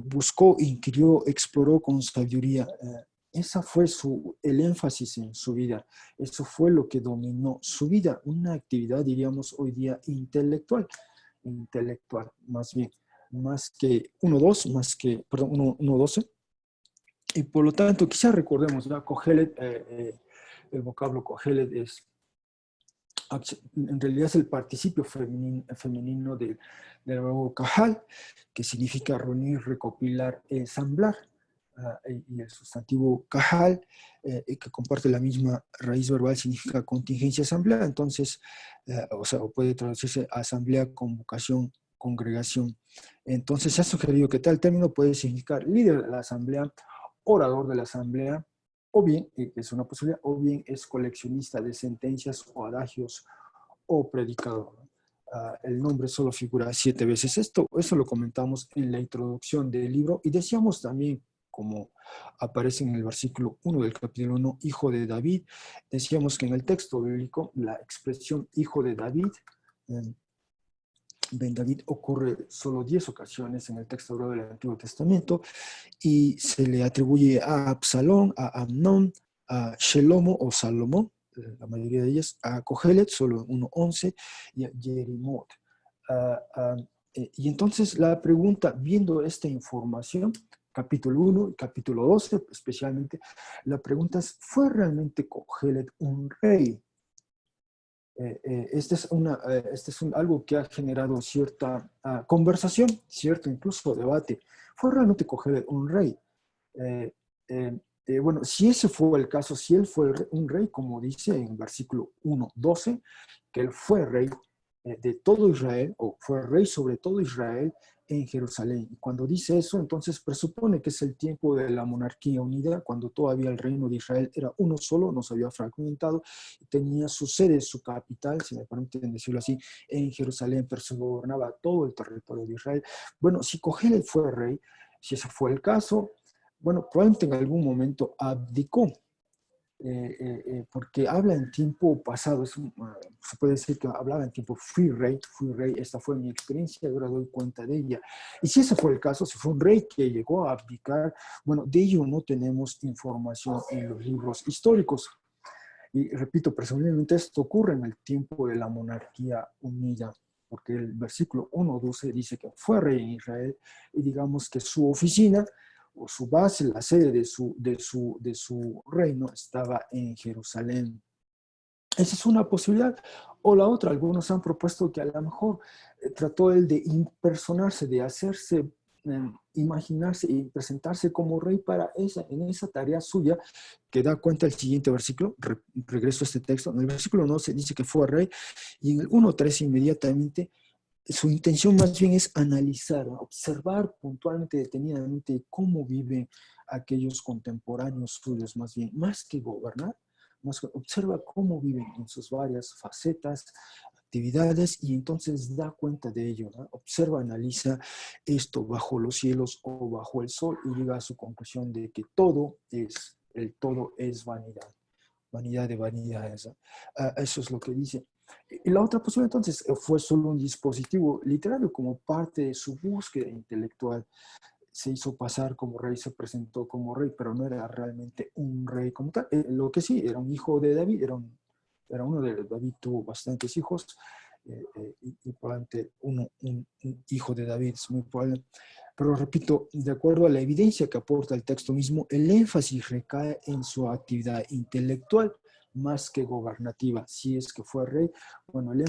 buscó, inquirió, exploró con sabiduría. Esa fue el énfasis en su vida. Eso fue lo que dominó su vida. Una actividad, diríamos hoy día, intelectual más bien, más que 1:2, más que, perdón, 1:12. Y por lo tanto, quizás recordemos, ¿no? Cogelet, el vocablo Cogelet en realidad es el participio femenino del verbo kahal, que significa reunir, recopilar, ensamblar. Y el sustantivo kahal, que comparte la misma raíz verbal, significa contingencia, asamblea. Entonces, o sea, puede traducirse asamblea, convocación, congregación. Entonces, se ha sugerido que tal término puede significar líder de la asamblea, orador de la asamblea, o bien, es una posibilidad, o bien es coleccionista de sentencias o adagios o predicador. el nombre solo figura 7 veces. Eso lo comentamos en la introducción del libro y decíamos también, como aparece en el versículo 1 del capítulo 1, hijo de David, decíamos que en el texto bíblico la expresión hijo de David, Ben David, ocurre solo 10 ocasiones en el texto hebreo del Antiguo Testamento y se le atribuye a Absalón, a Amnón, a Shelomo o Salomón, la mayoría de ellas, a Kohelet, solo 1:11, y a Jerimot. Y entonces la pregunta, viendo esta información, capítulo 1 y capítulo 12 especialmente, la pregunta es, ¿fue realmente Kohelet un rey? Este es algo que ha generado cierta conversación, cierto incluso debate. ¿Fue realmente Kohelet un rey? Eh, bueno, si ese fue el caso, si él fue un rey, como dice en versículo 1:12, que él fue rey de todo Israel, o fue rey sobre todo Israel en Jerusalén. Y cuando dice eso, entonces presupone que es el tiempo de la monarquía unida, cuando todavía el reino de Israel era uno solo, no se había fragmentado, y tenía su sede, su capital, si me permiten decirlo así, en Jerusalén, pero se gobernaba todo el territorio de Israel. Bueno, si Kohelet fue rey, si ese fue el caso, bueno, probablemente en algún momento abdicó, porque habla en tiempo pasado, se puede decir que hablaba en tiempo fui rey, esta fue mi experiencia, ahora doy cuenta de ella. Y si ese fue el caso, si fue un rey que llegó a abdicar, bueno, de ello no tenemos información en los libros históricos. Y repito, presumiblemente esto ocurre en el tiempo de la monarquía unida, porque el versículo 1:12 dice que fue rey en Israel y digamos que su oficina o su base, la sede de su reino estaba en Jerusalén. Esa es una posibilidad. O la otra, algunos han propuesto que a lo mejor trató él de impersonarse, de hacerse, imaginarse y presentarse como rey en esa tarea suya que da cuenta el siguiente versículo. Regreso a este texto. En el versículo 9 se dice que fue rey y en el 1:13 inmediatamente su intención más bien es analizar, observar puntualmente, detenidamente cómo viven aquellos contemporáneos suyos, más que gobernar, observa cómo viven en sus varias facetas, actividades y entonces da cuenta de ello, ¿no? Observa, analiza esto bajo los cielos o bajo el sol y llega a su conclusión de que el todo es vanidad, vanidad de vanidades, ¿no? Eso es lo que dice. Y la otra posibilidad entonces fue solo un dispositivo literario como parte de su búsqueda intelectual. Se hizo pasar como rey, se presentó como rey, pero no era realmente un rey como tal. Lo que sí, era un hijo de David, era uno de David, tuvo bastantes hijos, y probablemente un hijo de David, es muy probable. Pero repito, de acuerdo a la evidencia que aporta el texto mismo, el énfasis recae en su actividad intelectual más que gobernativa. Si es que fue rey, bueno, el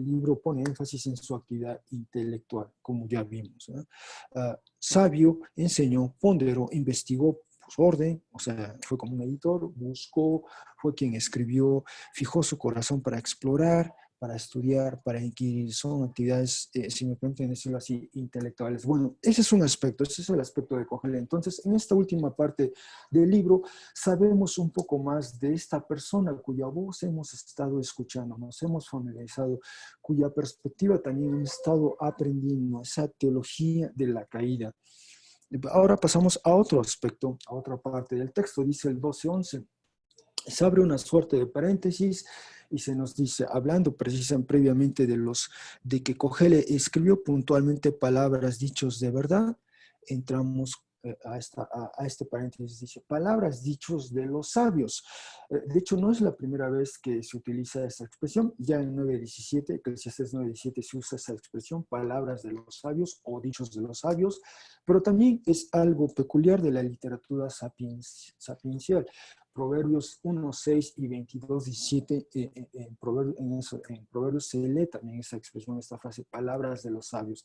libro pone énfasis en su actividad intelectual, como ya vimos, ¿no? Sabio, enseñó, ponderó, investigó, puso orden, o sea, fue como un editor, buscó, fue quien escribió, fijó su corazón para explorar, para estudiar, para inquirir. Son actividades, si me permiten decirlo así, intelectuales. Bueno, ese es un aspecto, ese es el aspecto de Kohelet. Entonces, en esta última parte del libro, sabemos un poco más de esta persona cuya voz hemos estado escuchando, nos hemos familiarizado, cuya perspectiva también hemos estado aprendiendo, esa teología de la caída. Ahora pasamos a otro aspecto, a otra parte del texto, dice el 12:11. Se abre una suerte de paréntesis y se nos dice, hablando precisamente previamente de que Kohelet escribió puntualmente palabras dichos de verdad, entramos a este paréntesis, dice, palabras dichos de los sabios. De hecho, no es la primera vez que se utiliza esa expresión, ya en 9:17, Eclesiastés 9:17 se usa esa expresión, palabras de los sabios o dichos de los sabios, pero también es algo peculiar de la literatura sapiencial. Proverbios 1:6 y 22:17, en Proverbios se lee también esa expresión, esta frase, palabras de los sabios.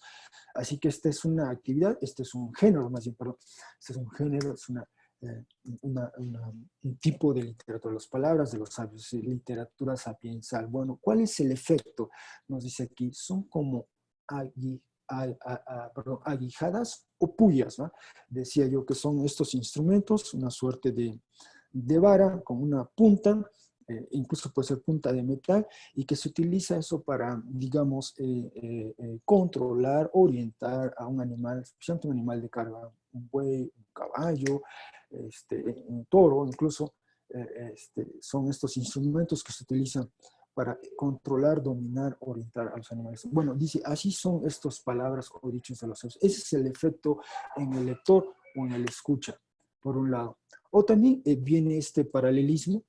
Así que esta es una actividad, este es un género, más bien, perdón, este es un género, es un tipo de literatura, las palabras de los sabios, literatura sapiensal. Bueno, ¿cuál es el efecto? Nos dice aquí, son como aguijadas o puyas, ¿no? Decía yo que son estos instrumentos, una suerte de vara con una punta, incluso puede ser punta de metal, y que se utiliza eso para, digamos, controlar, orientar a un animal, especialmente un animal de carga, un buey, un caballo, un toro, incluso. Son estos instrumentos que se utilizan para controlar, dominar, orientar a los animales. Bueno, dice, así son estas palabras o dichos de los sabios. Ese es el efecto en el lector o en el escucha, por un lado. O también viene este paralelismo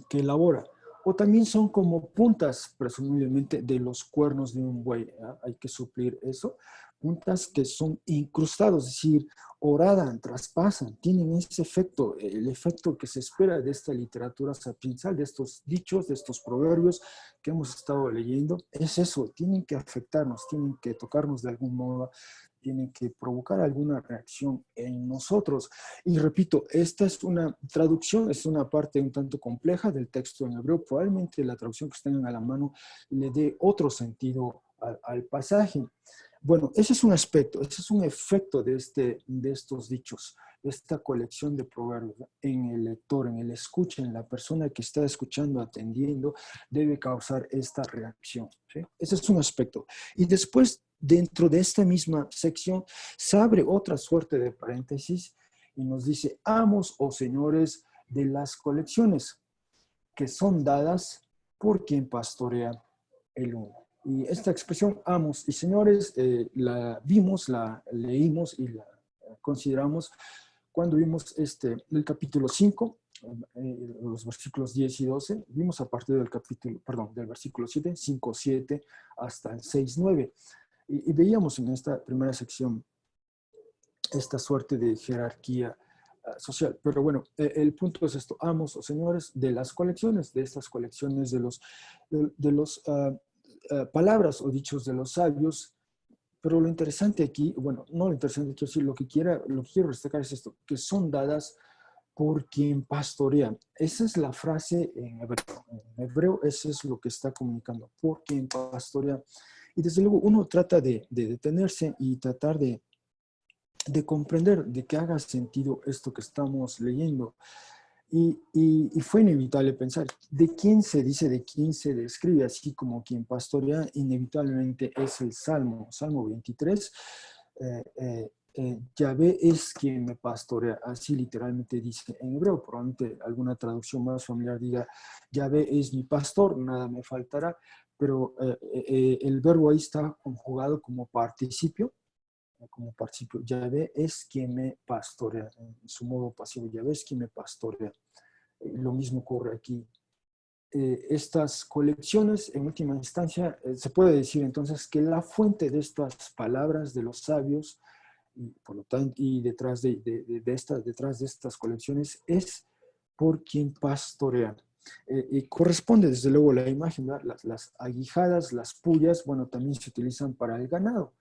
que elabora. O también son como puntas, presumiblemente, de los cuernos de un buey. ¿Ah? Hay que suplir eso. Puntas que son incrustados, es decir, horadan, traspasan, tienen ese efecto, el efecto que se espera de esta literatura sapiensal, de estos dichos, de estos proverbios que hemos estado leyendo. Es eso, tienen que afectarnos, tienen que tocarnos de algún modo, tienen que provocar alguna reacción en nosotros. Y repito, esta es una traducción, es una parte un tanto compleja del texto en hebreo. Probablemente la traducción que tengan a la mano le dé otro sentido al pasaje. Bueno, ese es un aspecto, ese es un efecto de estos dichos, de esta colección de proverbios en el lector, en el escucha, en la persona que está escuchando, atendiendo, debe causar esta reacción. ¿Sí? Ese es un aspecto. Y después, dentro de esta misma sección, se abre otra suerte de paréntesis y nos dice, amos o señores de las colecciones que son dadas por quien pastorea el uno. Y esta expresión, amos y señores, la vimos, la leímos y la consideramos cuando vimos el capítulo 5, los versículos 10 y 12, vimos a partir del capítulo, perdón, del versículo 7, 5, 7, hasta el 6, 9. Y veíamos en esta primera sección esta suerte de jerarquía social. Pero bueno, el punto es esto, amos o señores de las colecciones, de estas colecciones de los palabras o dichos de los sabios. Pero lo interesante aquí, bueno, no lo interesante, quiero decir, lo que quiero destacar es esto, que son dadas por quien pastorea. Esa es la frase en hebreo. En hebreo, eso es lo que está comunicando, por quien pastorea. Y desde luego uno trata de detenerse y tratar de comprender, de que haga sentido esto que estamos leyendo. Y fue inevitable pensar, ¿de quién se dice, de quién se describe? Así como quien pastorea, inevitablemente es el Salmo, Salmo 23. Yahvé es quien me pastorea, así literalmente dice en hebreo. Probablemente alguna traducción más familiar diga, Yahvé es mi pastor, nada me faltará, pero el verbo ahí está conjugado como participio, Yahvé es quien me pastorea, en su modo pasivo, Yahvé es quien me pastorea. Lo mismo ocurre aquí. Estas colecciones, en última instancia, se puede decir entonces que la fuente de estas palabras de los sabios, y por lo tanto, y detrás detrás de estas colecciones, es por quien pastorea. Y corresponde desde luego la imagen, las aguijadas, las pullas, bueno, también se utilizan para el ganado,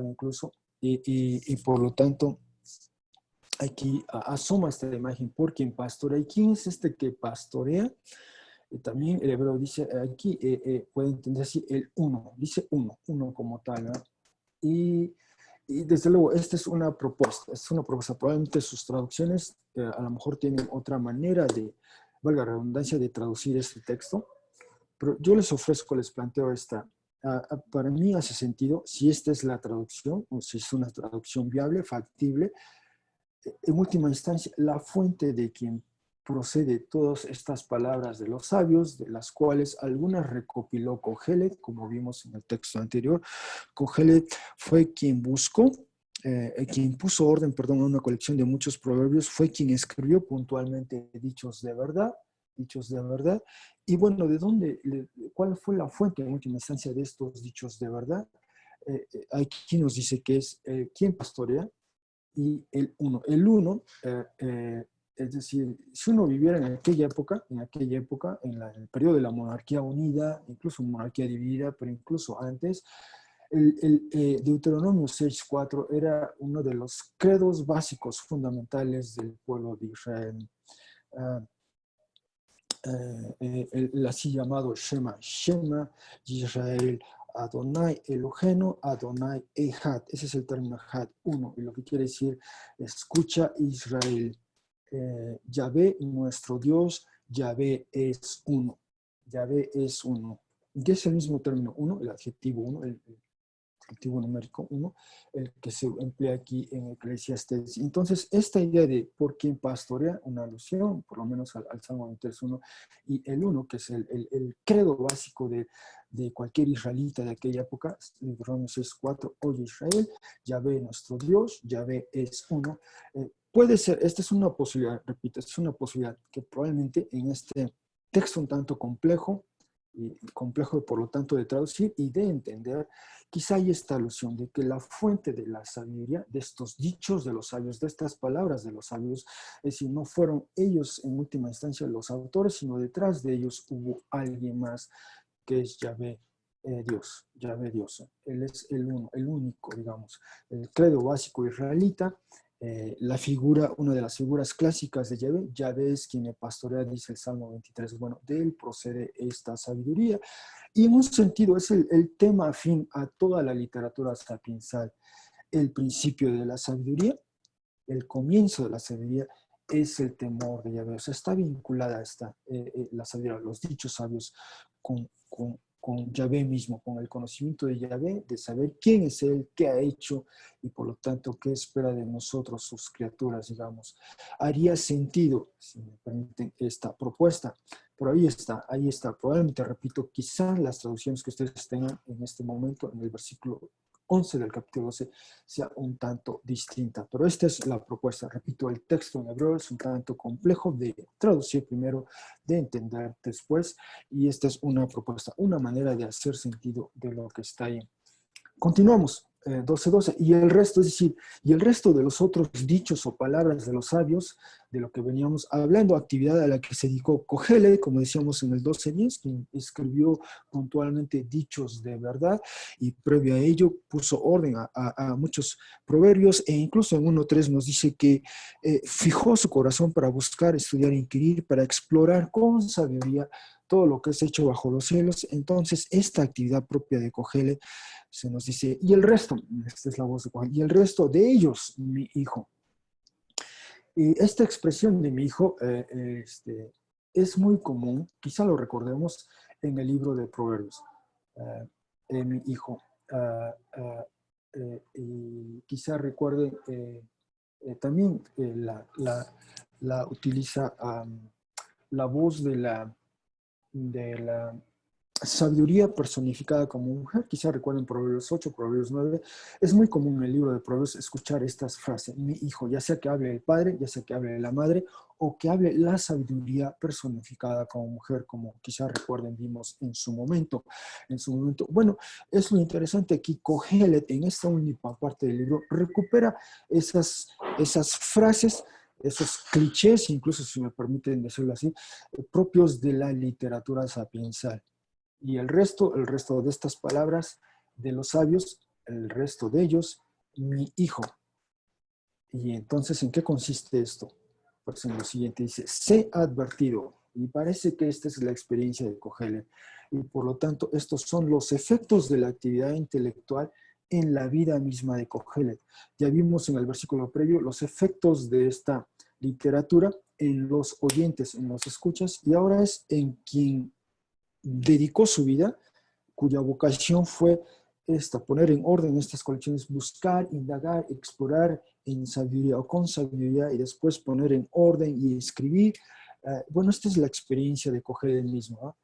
incluso, y por lo tanto, aquí asoma esta imagen por quien pastorea. ¿Y quién es este que pastorea? También el hebreo dice aquí, puede entender así, el uno, dice uno como tal, ¿no? Y desde luego, esta es una propuesta. Probablemente sus traducciones a lo mejor tienen otra manera de, valga la redundancia, de traducir este texto, pero yo les planteo esta. Para mí hace sentido, si esta es la traducción, o si es una traducción viable, factible, en última instancia, la fuente de quien procede todas estas palabras de los sabios, de las cuales algunas recopiló Kohelet, como vimos en el texto anterior. Kohelet fue quien buscó, quien puso orden, perdón, a una colección de muchos proverbios, fue quien escribió puntualmente dichos de verdad, y bueno, ¿cuál fue la fuente en última instancia de estos dichos de verdad? Aquí nos dice que es quien pastorea, y el uno. El uno, es decir, si uno viviera en aquella época, en el periodo de la monarquía unida, incluso monarquía dividida, pero incluso antes, el Deuteronomio 6.4 era uno de los credos básicos fundamentales del pueblo de Israel. El así llamado Shema Israel, Adonai Elohenu, Adonai Echad. Ese es el término Echad, uno, y lo que quiere decir escucha Israel. Yahvé, nuestro Dios, Yahvé es uno. Yahvé es uno. Y es el mismo término uno, el adjetivo uno, el adjetivo numérico uno, el que se emplea aquí en Eclesiastés. Entonces, esta idea de por quién pastorea, una alusión, por lo menos al Salmo 23:1, y el uno, que es el credo básico de cualquier israelita de aquella época, Deuteronomio 6:4, oye Israel, Yahvé nuestro Dios, Yahvé es uno. Puede ser, esta es una posibilidad, repito, es una posibilidad que probablemente en este texto un tanto complejo, y complejo por lo tanto de traducir y de entender, quizá hay esta alusión de que la fuente de la sabiduría, de estos dichos de los sabios, de estas palabras de los sabios, es decir, no fueron ellos en última instancia los autores, sino detrás de ellos hubo alguien más que es Yahvé, Dios, Yahvé Dios. Él es el uno, el único, digamos, el credo básico israelita. La figura, una de las figuras clásicas de Yahvé, Yahvé es quien me pastorea, dice el Salmo 23, bueno, de él procede esta sabiduría, y en un sentido es el tema afín a toda la literatura sapiensal, el principio de la sabiduría, el comienzo de la sabiduría es el temor de Yahvé, o sea, está vinculada la sabiduría, los dichos sabios con Yahvé mismo, con el conocimiento de Yahvé, de saber quién es Él, qué ha hecho y por lo tanto qué espera de nosotros, sus criaturas, digamos. Haría sentido, si me permiten, esta propuesta, pero ahí está. Probablemente, repito, quizás las traducciones que ustedes tengan en este momento, en el versículo 11 del capítulo 12, sea un tanto distinta. Pero esta es la propuesta. Repito, el texto en hebreo es un tanto complejo de traducir primero, de entender después, y esta es una propuesta, una manera de hacer sentido de lo que está ahí. Continuamos, 12:12, y el resto, es decir, y el resto de los otros dichos o palabras de los sabios, de lo que veníamos hablando, actividad a la que se dedicó Cogele, como decíamos en el 12:10, quien escribió puntualmente dichos de verdad, y previo a ello puso orden a muchos proverbios, e incluso en 1:3 nos dice que fijó su corazón para buscar, estudiar, inquirir, para explorar con sabiduría todo lo que es hecho bajo los cielos. Entonces, esta actividad propia de Cogele se nos dice, y el resto, esta es la voz de Juan, y el resto de ellos, mi hijo. Y esta expresión de mi hijo es muy común, quizá lo recordemos en el libro de Proverbios, mi hijo. Y quizá recuerden también la utiliza la voz de la sabiduría personificada como mujer. Quizá recuerden Proverbios 8, Proverbios 9. Es muy común en el libro de Proverbios escuchar estas frases, mi hijo, ya sea que hable el padre, ya sea que hable la madre, o que hable la sabiduría personificada como mujer, como quizá recuerden, vimos en su momento. Bueno, es lo interesante aquí, Kohelet, en esta última parte del libro, recupera esas frases, esos clichés, incluso si me permiten decirlo así, propios de la literatura sapiensal. Y el resto de estas palabras de los sabios, el resto de ellos, mi hijo. Y entonces, ¿en qué consiste esto? Pues en lo siguiente, dice, sé advertido. Y parece que esta es la experiencia de Kohelet. Y por lo tanto, estos son los efectos de la actividad intelectual en la vida misma de Kohelet. Ya vimos en el versículo previo los efectos de esta literatura en los oyentes, en los escuchas, y ahora es en quien dedicó su vida, cuya vocación fue poner en orden estas colecciones, buscar, indagar, explorar en sabiduría o con sabiduría y después poner en orden y escribir. Bueno, esta es la experiencia de coger el mismo. ¿No?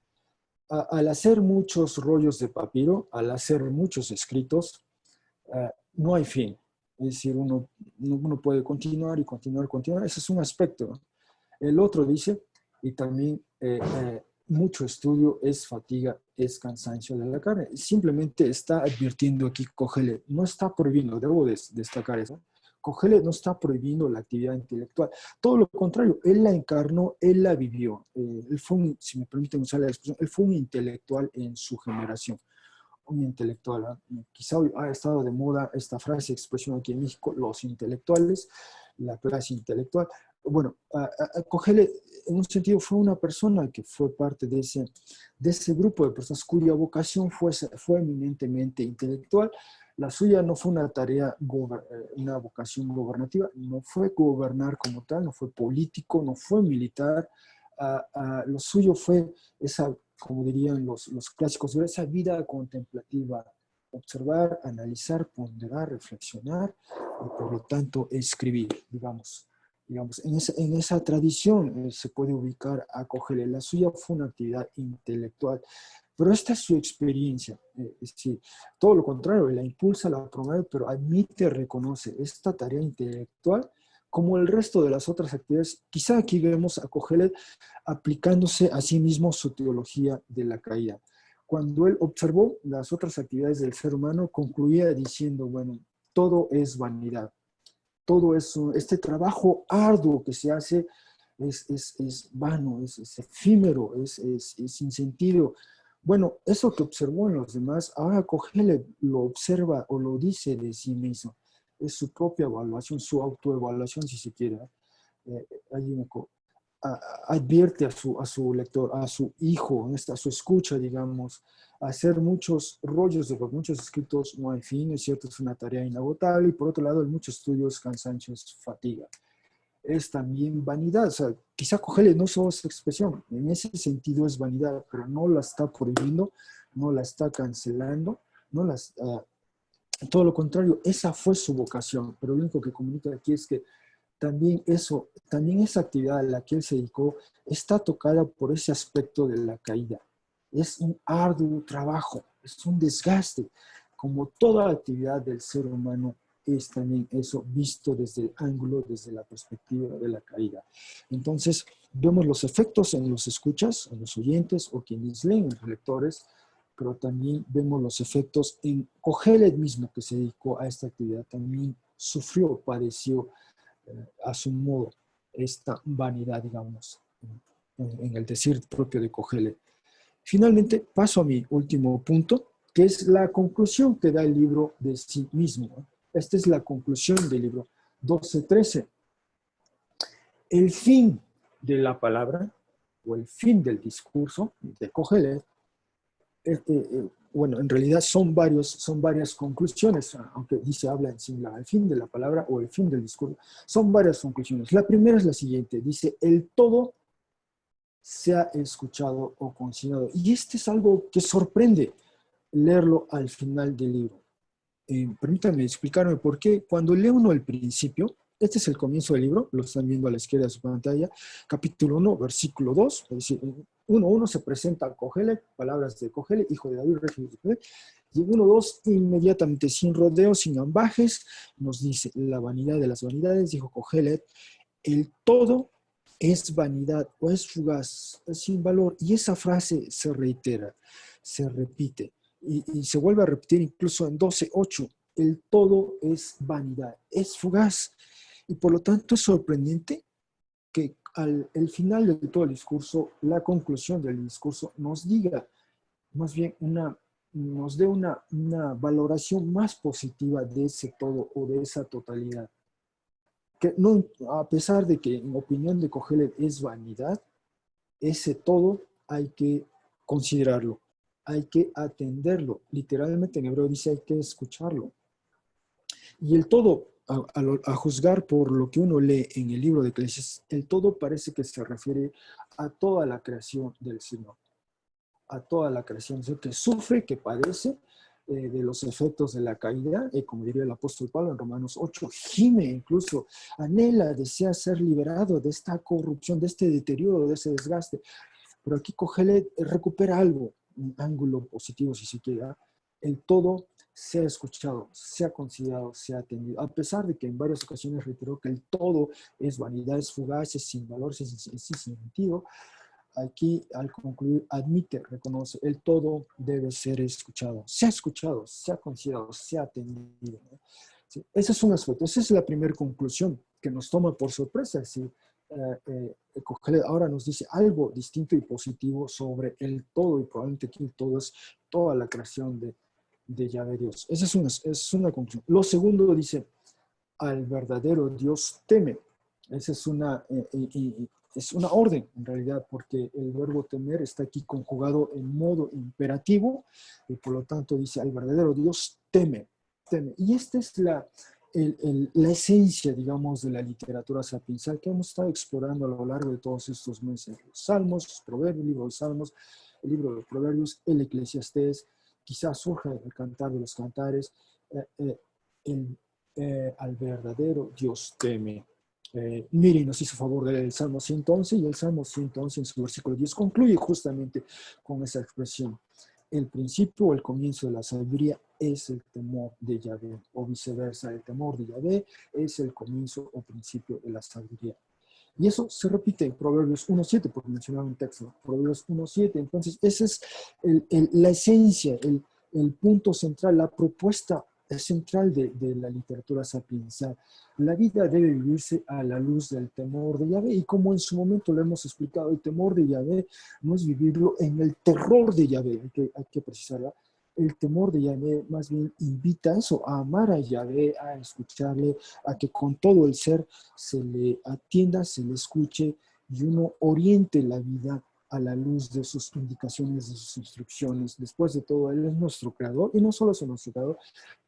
Al hacer muchos rollos de papiro, al hacer muchos escritos, no hay fin. Es decir, uno puede continuar y continuar. Ese es un aspecto. ¿No? El otro dice, y también mucho estudio es fatiga, es cansancio de la carne. Simplemente está advirtiendo aquí Kohelet, no está prohibiendo, debo destacar eso, Kohelet no está prohibiendo la actividad intelectual. Todo lo contrario, él la encarnó, él la vivió. Él fue si me permiten usar la expresión, él fue un intelectual en su generación. Un intelectual. Quizá hoy ha estado de moda esta frase, expresión aquí en México, los intelectuales, la clase intelectual. Bueno, Kohelet en un sentido fue una persona que fue parte de ese grupo de personas cuya vocación fue eminentemente intelectual. La suya no fue una tarea, una vocación gobernativa, no fue gobernar como tal, no fue político, no fue militar. Lo suyo fue esa, como dirían los clásicos, esa vida contemplativa, observar, analizar, ponderar, reflexionar y por lo tanto escribir, digamos. En esa tradición se puede ubicar a Cogelé. La suya fue una actividad intelectual, pero esta es su experiencia. Es decir, todo lo contrario, la impulsa, la promueve, pero admite, reconoce esta tarea intelectual como el resto de las otras actividades. Quizá aquí vemos a Cogelé aplicándose a sí mismo su teología de la caída. Cuando él observó las otras actividades del ser humano, concluía diciendo, bueno, todo es vanidad. Todo eso, este trabajo arduo que se hace es vano, es efímero, es sin sentido. Bueno, eso que observó en los demás, ahora Cogelé lo observa o lo dice de sí mismo. Es su propia evaluación, su autoevaluación, si se quiere. Hay advierte a su lector, a su hijo, a su escucha, digamos, hacer muchos rollos de muchos escritos no hay fin, es cierto, es una tarea inagotable, y por otro lado, en muchos estudios cansancio es fatiga. Es también vanidad, o sea, quizá Cogelé no solo esa expresión, en ese sentido es vanidad, pero no la está prohibiendo, no la está cancelando, no las, todo lo contrario, esa fue su vocación, pero lo único que comunica aquí es que también eso, también esa actividad a la que él se dedicó está tocada por ese aspecto de la caída. Es un arduo trabajo, es un desgaste, como toda actividad del ser humano es también eso visto desde el ángulo, desde la perspectiva de la caída. Entonces, vemos los efectos en los escuchas, en los oyentes o quienes leen, en los lectores, pero también vemos los efectos en Cogelé mismo, que se dedicó a esta actividad, también sufrió, padeció a su modo esta vanidad, digamos, en el decir propio de Cogelé. Finalmente, paso a mi último punto, que es la conclusión que da el libro de sí mismo. Esta es la conclusión del libro 12:13. El fin de la palabra, o el fin del discurso de Cogelé, bueno, en realidad son varias conclusiones, aunque dice habla en singular, el fin de la palabra o el fin del discurso, son varias conclusiones. La primera es la siguiente, dice, el todo se ha escuchado o considerado. Y este es algo que sorprende leerlo al final del libro. Permítanme explicarme por qué. Cuando lee uno el principio, este es el comienzo del libro, lo están viendo a la izquierda de su pantalla, capítulo 1, versículo 2, es decir, 1:1 se presenta a Cogelé, palabras de Cogelé, hijo de David, rey de Cogelé, y en 1:2, inmediatamente, sin rodeos, sin ambajes, nos dice, la vanidad de las vanidades, dijo Cogelé, el todo es vanidad o es fugaz, es sin valor, y esa frase se reitera, se repite, y se vuelve a repetir incluso en 12:8, el todo es vanidad, es fugaz, y por lo tanto es sorprendente que al el final de todo el discurso, la conclusión del discurso nos diga, más bien nos dé una valoración más positiva de ese todo o de esa totalidad. Que no, a pesar de que en opinión de Cogelé es vanidad, ese todo hay que considerarlo, hay que atenderlo. Literalmente en hebreo dice hay que escucharlo. Y el todo, a juzgar por lo que uno lee en el libro de Eclesiastés, el todo parece que se refiere a toda la creación del Señor, a toda la creación que sufre, que padece de los efectos de la caída, como diría el apóstol Pablo en Romanos 8, gime incluso, anhela, desea ser liberado de esta corrupción, de este deterioro, de ese desgaste. Pero aquí Cogelé recupera algo, un ángulo positivo si se quiere. El todo se ha escuchado, se ha considerado, se ha atendido, a pesar de que en varias ocasiones reiteró que el todo es vanidad, es fugaz, es sin valor, es sin sentido. Aquí, al concluir, admite, reconoce, el todo debe ser escuchado, se ha considerado, se ha atendido, ¿no? Sí, ese es un aspecto, esa es la primera conclusión que nos toma por sorpresa. ¿Sí? Cogelé ahora nos dice algo distinto y positivo sobre el todo, y probablemente aquí el todo es toda la creación de Yahvé Dios. Esa es una conclusión. Lo segundo dice, al verdadero Dios teme. Esa es una orden, en realidad, porque el verbo temer está aquí conjugado en modo imperativo, y por lo tanto dice, al verdadero Dios teme. teme. Y esta es la esencia, digamos, de la literatura sapiensal que hemos estado explorando a lo largo de todos estos meses. Los Salmos, Proverbios, el libro de los Salmos, el libro de los Proverbios, el Eclesiastés, quizás surja el Cantar de los Cantares, el, al verdadero Dios teme. Miri nos hizo favor del Salmo 111 y el Salmo 111 en su versículo 10 concluye justamente con esa expresión. El principio o el comienzo de la sabiduría es el temor de Yahvé, o viceversa, el temor de Yahvé es el comienzo o principio de la sabiduría. Y eso se repite en Proverbios 1.7, por mencionar un texto, Proverbios 1.7. Entonces, esa es la esencia, el punto central, la propuesta central de la literatura sapiensal. La vida debe vivirse a la luz del temor de Yahvé, y como en su momento lo hemos explicado, el temor de Yahvé no es vivirlo en el terror de Yahvé, hay que precisarlo. El temor de Yahvé más bien invita a eso, a amar a Yahvé, a escucharle, a que con todo el ser se le atienda, se le escuche y uno oriente la vida a la luz de sus indicaciones, de sus instrucciones. Después de todo, Él es nuestro creador, y no solo es nuestro creador,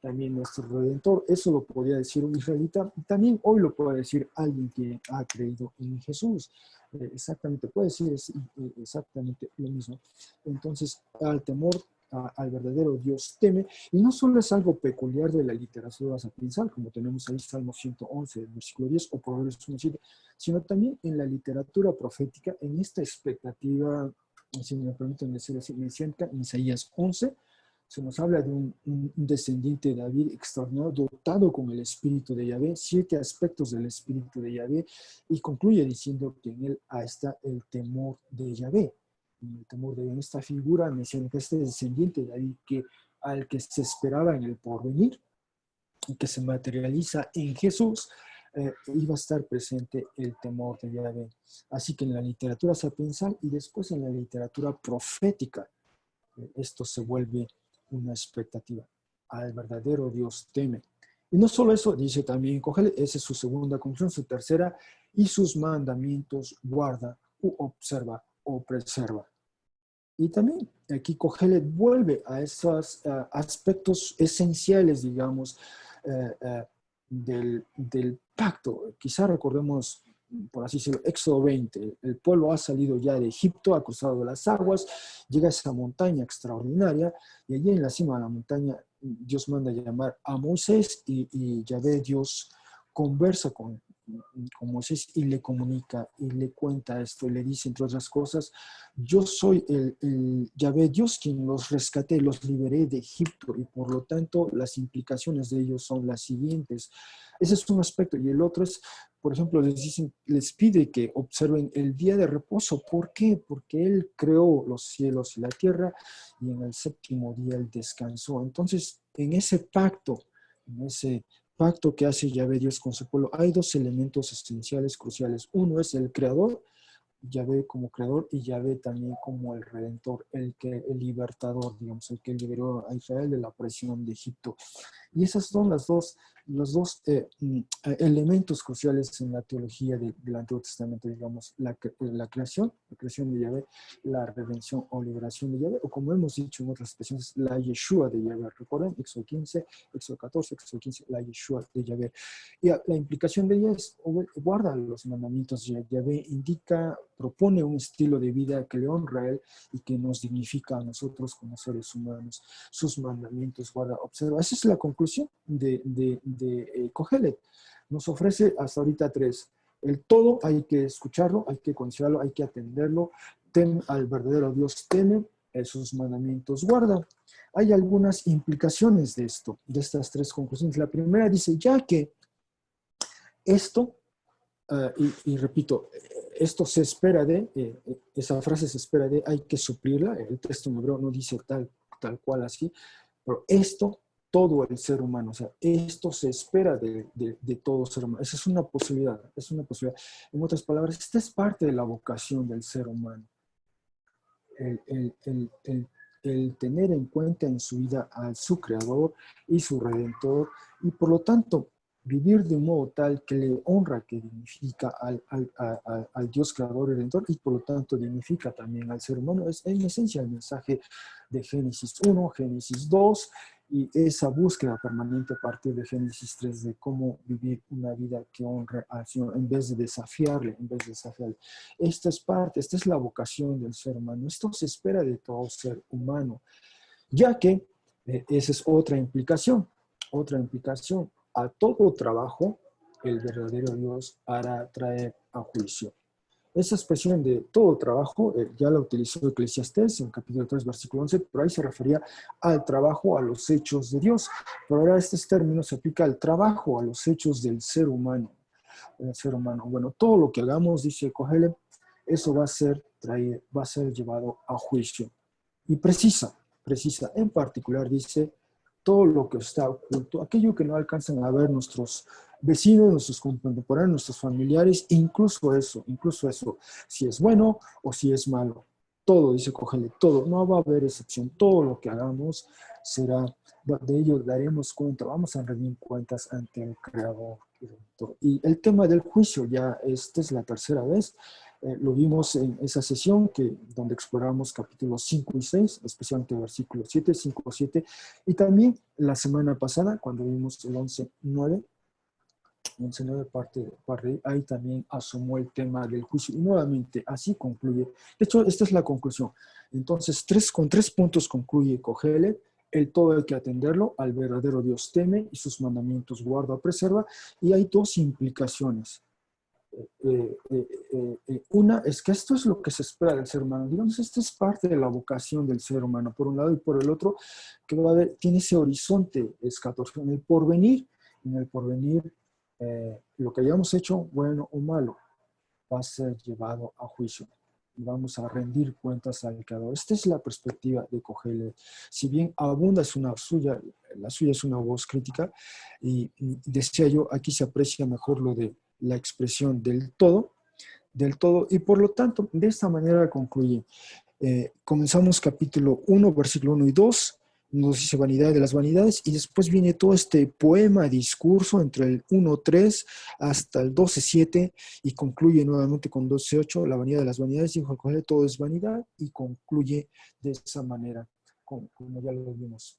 también nuestro redentor. Eso lo podría decir un israelita, y también hoy lo puede decir alguien que ha creído en Jesús. Exactamente, puede decir exactamente lo mismo. Entonces, al temor, al verdadero Dios teme, y no solo es algo peculiar de la literatura sapiensal, como tenemos ahí Salmo 111, versículo 10, o Proverbios 1.7, sino también en la literatura profética, en esta expectativa, si me permiten decir así, mesiánica, en Isaías 11, se nos habla de un descendiente de David extraordinario, dotado con el espíritu de Yahvé, 7 aspectos del espíritu de Yahvé, y concluye diciendo que en él está el temor de Yahvé. El temor de Yahvé, esta figura mesiánica, este descendiente de David al que se esperaba en el porvenir y que se materializa en Jesús, iba a estar presente el temor de Yahvé. Así que en la literatura sapiensal y después en la literatura profética, esto se vuelve una expectativa. Al verdadero Dios teme. Y no solo eso, dice también Cogelet, esa es su segunda conclusión. Su tercera, y sus mandamientos guarda, u observa, o preserva. Y también aquí Cogelet vuelve a esos aspectos esenciales, digamos, del pacto. Quizá recordemos, por así decirlo, Éxodo 20. El pueblo ha salido ya de Egipto, ha cruzado las aguas, llega a esa montaña extraordinaria, y allí en la cima de la montaña Dios manda llamar a Moisés, y Yahvé Dios conversa con Moisés y le comunica y le cuenta esto, y le dice, entre otras cosas, yo soy el Yahvé Dios quien los rescaté, los liberé de Egipto, y por lo tanto las implicaciones de ellos son las siguientes. Ese es un aspecto. Y el otro es, por ejemplo, les pide que observen el día de reposo. ¿Por qué? Porque Él creó los cielos y la tierra, y en el séptimo día Él descansó. Entonces, en ese pacto que hace Yahvé Dios con su pueblo, hay dos elementos esenciales, cruciales. Uno es el creador, Yahvé como creador, y Yahvé también como el redentor, el libertador, digamos, el que liberó a Israel de la opresión de Egipto. Y esas son los dos elementos cruciales en la teología del Antiguo Testamento, digamos, la creación de Yahvé, la redención o liberación de Yahvé, o como hemos dicho en otras expresiones, la Yeshua de Yahvé. Recuerden, Éxodo 15, Éxodo 14, Éxodo 15, la Yeshua de Yahvé. Y la implicación de ella es, guarda los mandamientos de Yahvé, propone un estilo de vida que le honra a Él y que nos dignifica a nosotros como seres humanos. Sus mandamientos guarda, observa. Esa es la conclusión de Cogelet. Nos ofrece hasta ahorita 3. El todo hay que escucharlo, hay que considerarlo, hay que atenderlo. Al verdadero Dios teme, sus mandamientos guarda. Hay algunas implicaciones de esto, de estas 3 conclusiones. La primera dice, ya que esto, y repito, esto se espera esa frase se espera hay que suplirla. El texto en hebreo no dice tal cual así, pero esto, todo el ser humano, o sea, esto se espera de todo ser humano. Esa es una posibilidad, es una posibilidad. En otras palabras, esta es parte de la vocación del ser humano. El tener en cuenta en su vida a su creador y su redentor, y por lo tanto vivir de un modo tal que le honra, que dignifica al Dios creador y redentor, y por lo tanto dignifica también al ser humano. Es en esencia el mensaje de Génesis 1, Génesis 2 y esa búsqueda permanente a partir de Génesis 3 de cómo vivir una vida que honre al Señor en vez de desafiarle, en vez de desafiarle. Esta es parte, esta es la vocación del ser humano. Esto se espera de todo ser humano, ya que esa es otra implicación. A todo trabajo, el verdadero Dios hará traer a juicio. Esa expresión de todo trabajo ya la utilizó Eclesiastés en capítulo 3, versículo 11, pero ahí se refería al trabajo, a los hechos de Dios. Pero ahora este término se aplica al trabajo, a los hechos del ser humano. El ser humano. Bueno, todo lo que hagamos, dice Cogele, eso va a ser llevado a juicio. Y precisa, en particular dice, todo lo que está oculto, aquello que no alcanzan a ver nuestros vecinos, nuestros contemporáneos, nuestros familiares, incluso eso, si es bueno o si es malo. Todo, dice Cogele, todo, no va a haber excepción. Todo lo que hagamos será, de ello daremos cuenta, vamos a rendir cuentas ante el Creador. Y el tema del juicio, ya esta es la tercera vez, lo vimos en esa sesión donde exploramos capítulos 5 y 6, especialmente versículos 7, 5, 7, y también la semana pasada, cuando vimos el 11.9, 11.9 parte, ahí también asomó el tema del juicio. Y nuevamente, así concluye. De hecho, esta es la conclusión. Entonces, con tres puntos concluye Cogele. El todo hay que atenderlo, al verdadero Dios teme y sus mandamientos guarda, preserva. Y hay dos implicaciones. Una es que esto es lo que se espera del ser humano. Digamos, esto es parte de la vocación del ser humano, por un lado, y por el otro, que va a haber, tiene ese horizonte escatológico en el porvenir, lo que hayamos hecho, bueno o malo, va a ser llevado a juicio. Y vamos a rendir cuentas al Creador. Esta es la perspectiva de Cogele. Si bien abunda es la suya es una voz crítica, y decía yo, aquí se aprecia mejor lo de la expresión del todo, y por lo tanto, de esta manera concluye. Comenzamos capítulo 1, versículo 1 y 2, nos dice vanidad de las vanidades, y después viene todo este poema, discurso, entre el 1.3 hasta el 12.7, y concluye nuevamente con 12.8, la vanidad de las vanidades, dijo al coger todo es vanidad, y concluye de esa manera, como ya lo vimos,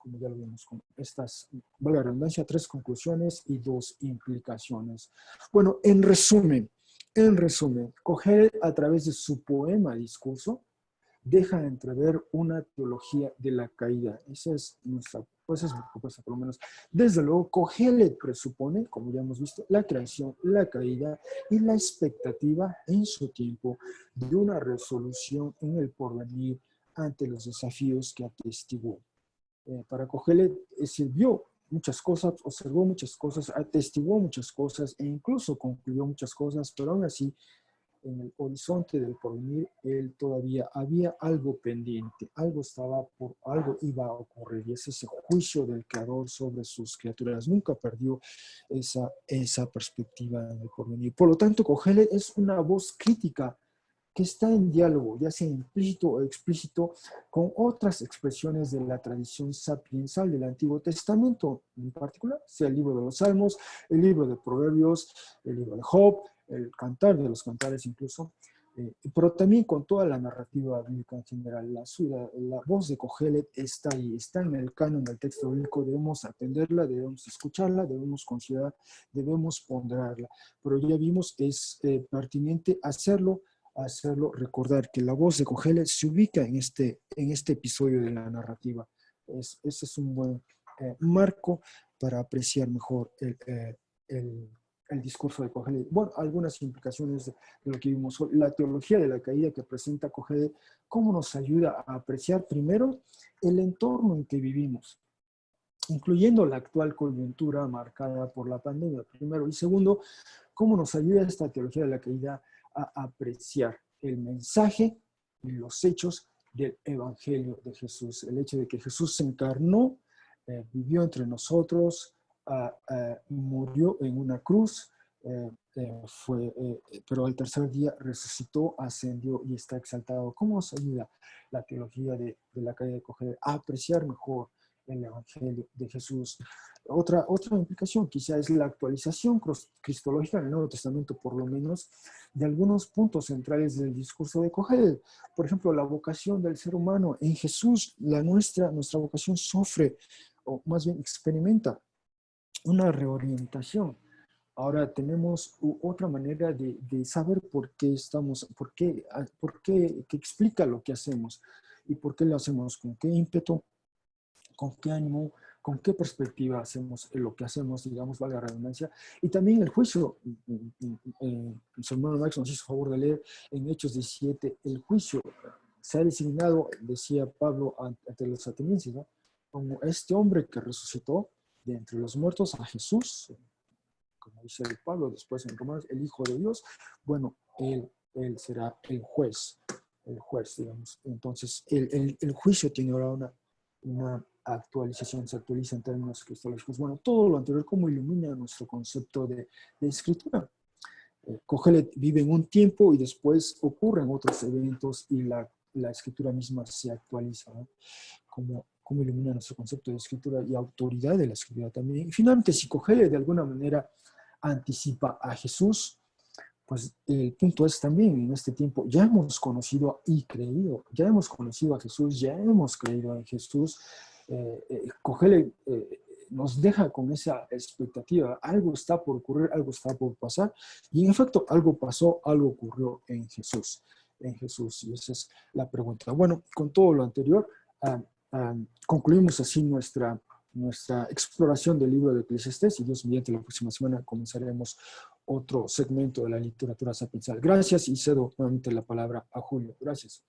con estas, valga la redundancia, 3 conclusiones y 2 implicaciones. Bueno, en resumen, Coger a través de su poema discurso, deja entrever una teología de la caída. Esa es nuestra, pues es mi propuesta por lo menos. Desde luego, Cogele presupone, como ya hemos visto, la creación, la caída y la expectativa en su tiempo de una resolución en el porvenir ante los desafíos que atestiguó. Para Cogele sirvió muchas cosas, observó muchas cosas, atestiguó muchas cosas e incluso concluyó muchas cosas, pero aún así en el horizonte del porvenir, él todavía había algo pendiente, algo iba a ocurrir, y es ese juicio del Creador sobre sus criaturas. Nunca perdió esa perspectiva en el porvenir. Por lo tanto, Cogele es una voz crítica que está en diálogo, ya sea implícito o explícito, con otras expresiones de la tradición sapiensal del Antiguo Testamento, en particular, sea el libro de los Salmos, el libro de Proverbios, el libro de Job, el Cantar de los Cantares incluso, pero también con toda la narrativa bíblica en general. La voz de Cogelet está ahí, está en el canon del texto bíblico, debemos atenderla, debemos escucharla, debemos considerar, debemos ponderarla, pero ya vimos, es pertinente hacerlo, recordar que la voz de Cogelet se ubica en este episodio de la narrativa. Ese es un buen marco para apreciar mejor el discurso de Cogelet. Bueno, algunas implicaciones de lo que vimos hoy. La teología de la caída que presenta Cogelet, cómo nos ayuda a apreciar primero el entorno en que vivimos, incluyendo la actual coyuntura marcada por la pandemia, primero. Y segundo, cómo nos ayuda esta teología de la caída a apreciar el mensaje y los hechos del Evangelio de Jesús. El hecho de que Jesús se encarnó, vivió entre nosotros, murió en una cruz, pero al tercer día resucitó, ascendió y está exaltado. ¿Cómo nos ayuda la teología de la caída de Cogelet a apreciar mejor el Evangelio de Jesús? Otra implicación quizá es la actualización cristológica en el Nuevo Testamento, por lo menos, de algunos puntos centrales del discurso de Cogelet. Por ejemplo, la vocación del ser humano en Jesús, nuestra vocación sufre o más bien experimenta una reorientación. Ahora tenemos otra manera de saber por qué estamos, que explica lo que hacemos y por qué lo hacemos, con qué ímpetu, con qué ánimo, con qué perspectiva hacemos lo que hacemos, digamos, valga la redundancia. Y también el juicio, su hermano Max nos hizo favor de leer en Hechos 17, el juicio se ha designado, decía Pablo ante los atenienses, ¿no? Como este hombre que resucitó de entre los muertos a Jesús, como dice Pablo después en Romanos, el Hijo de Dios, bueno, él será el juez, digamos. Entonces, el juicio tiene ahora una actualización, se actualiza en términos cristológicos. Bueno, todo lo anterior, ¿cómo ilumina nuestro concepto de escritura? Kohelet vive en un tiempo y después ocurren otros eventos y la escritura misma se actualiza, ¿no? Cómo ilumina nuestro concepto de escritura y autoridad de la escritura también. Y finalmente, si Kohelet de alguna manera anticipa a Jesús, pues el punto es también en este tiempo, ya hemos conocido y creído, ya hemos conocido a Jesús, ya hemos creído en Jesús. Kohelet nos deja con esa expectativa, algo está por ocurrir, algo está por pasar, y en efecto, algo pasó, algo ocurrió en Jesús, y esa es la pregunta. Bueno, con todo lo anterior, concluimos así nuestra exploración del libro de Eclesiastés, y Dios mediante la próxima semana comenzaremos otro segmento de la literatura sapiencial. Gracias y cedo nuevamente la palabra a Julio. Gracias.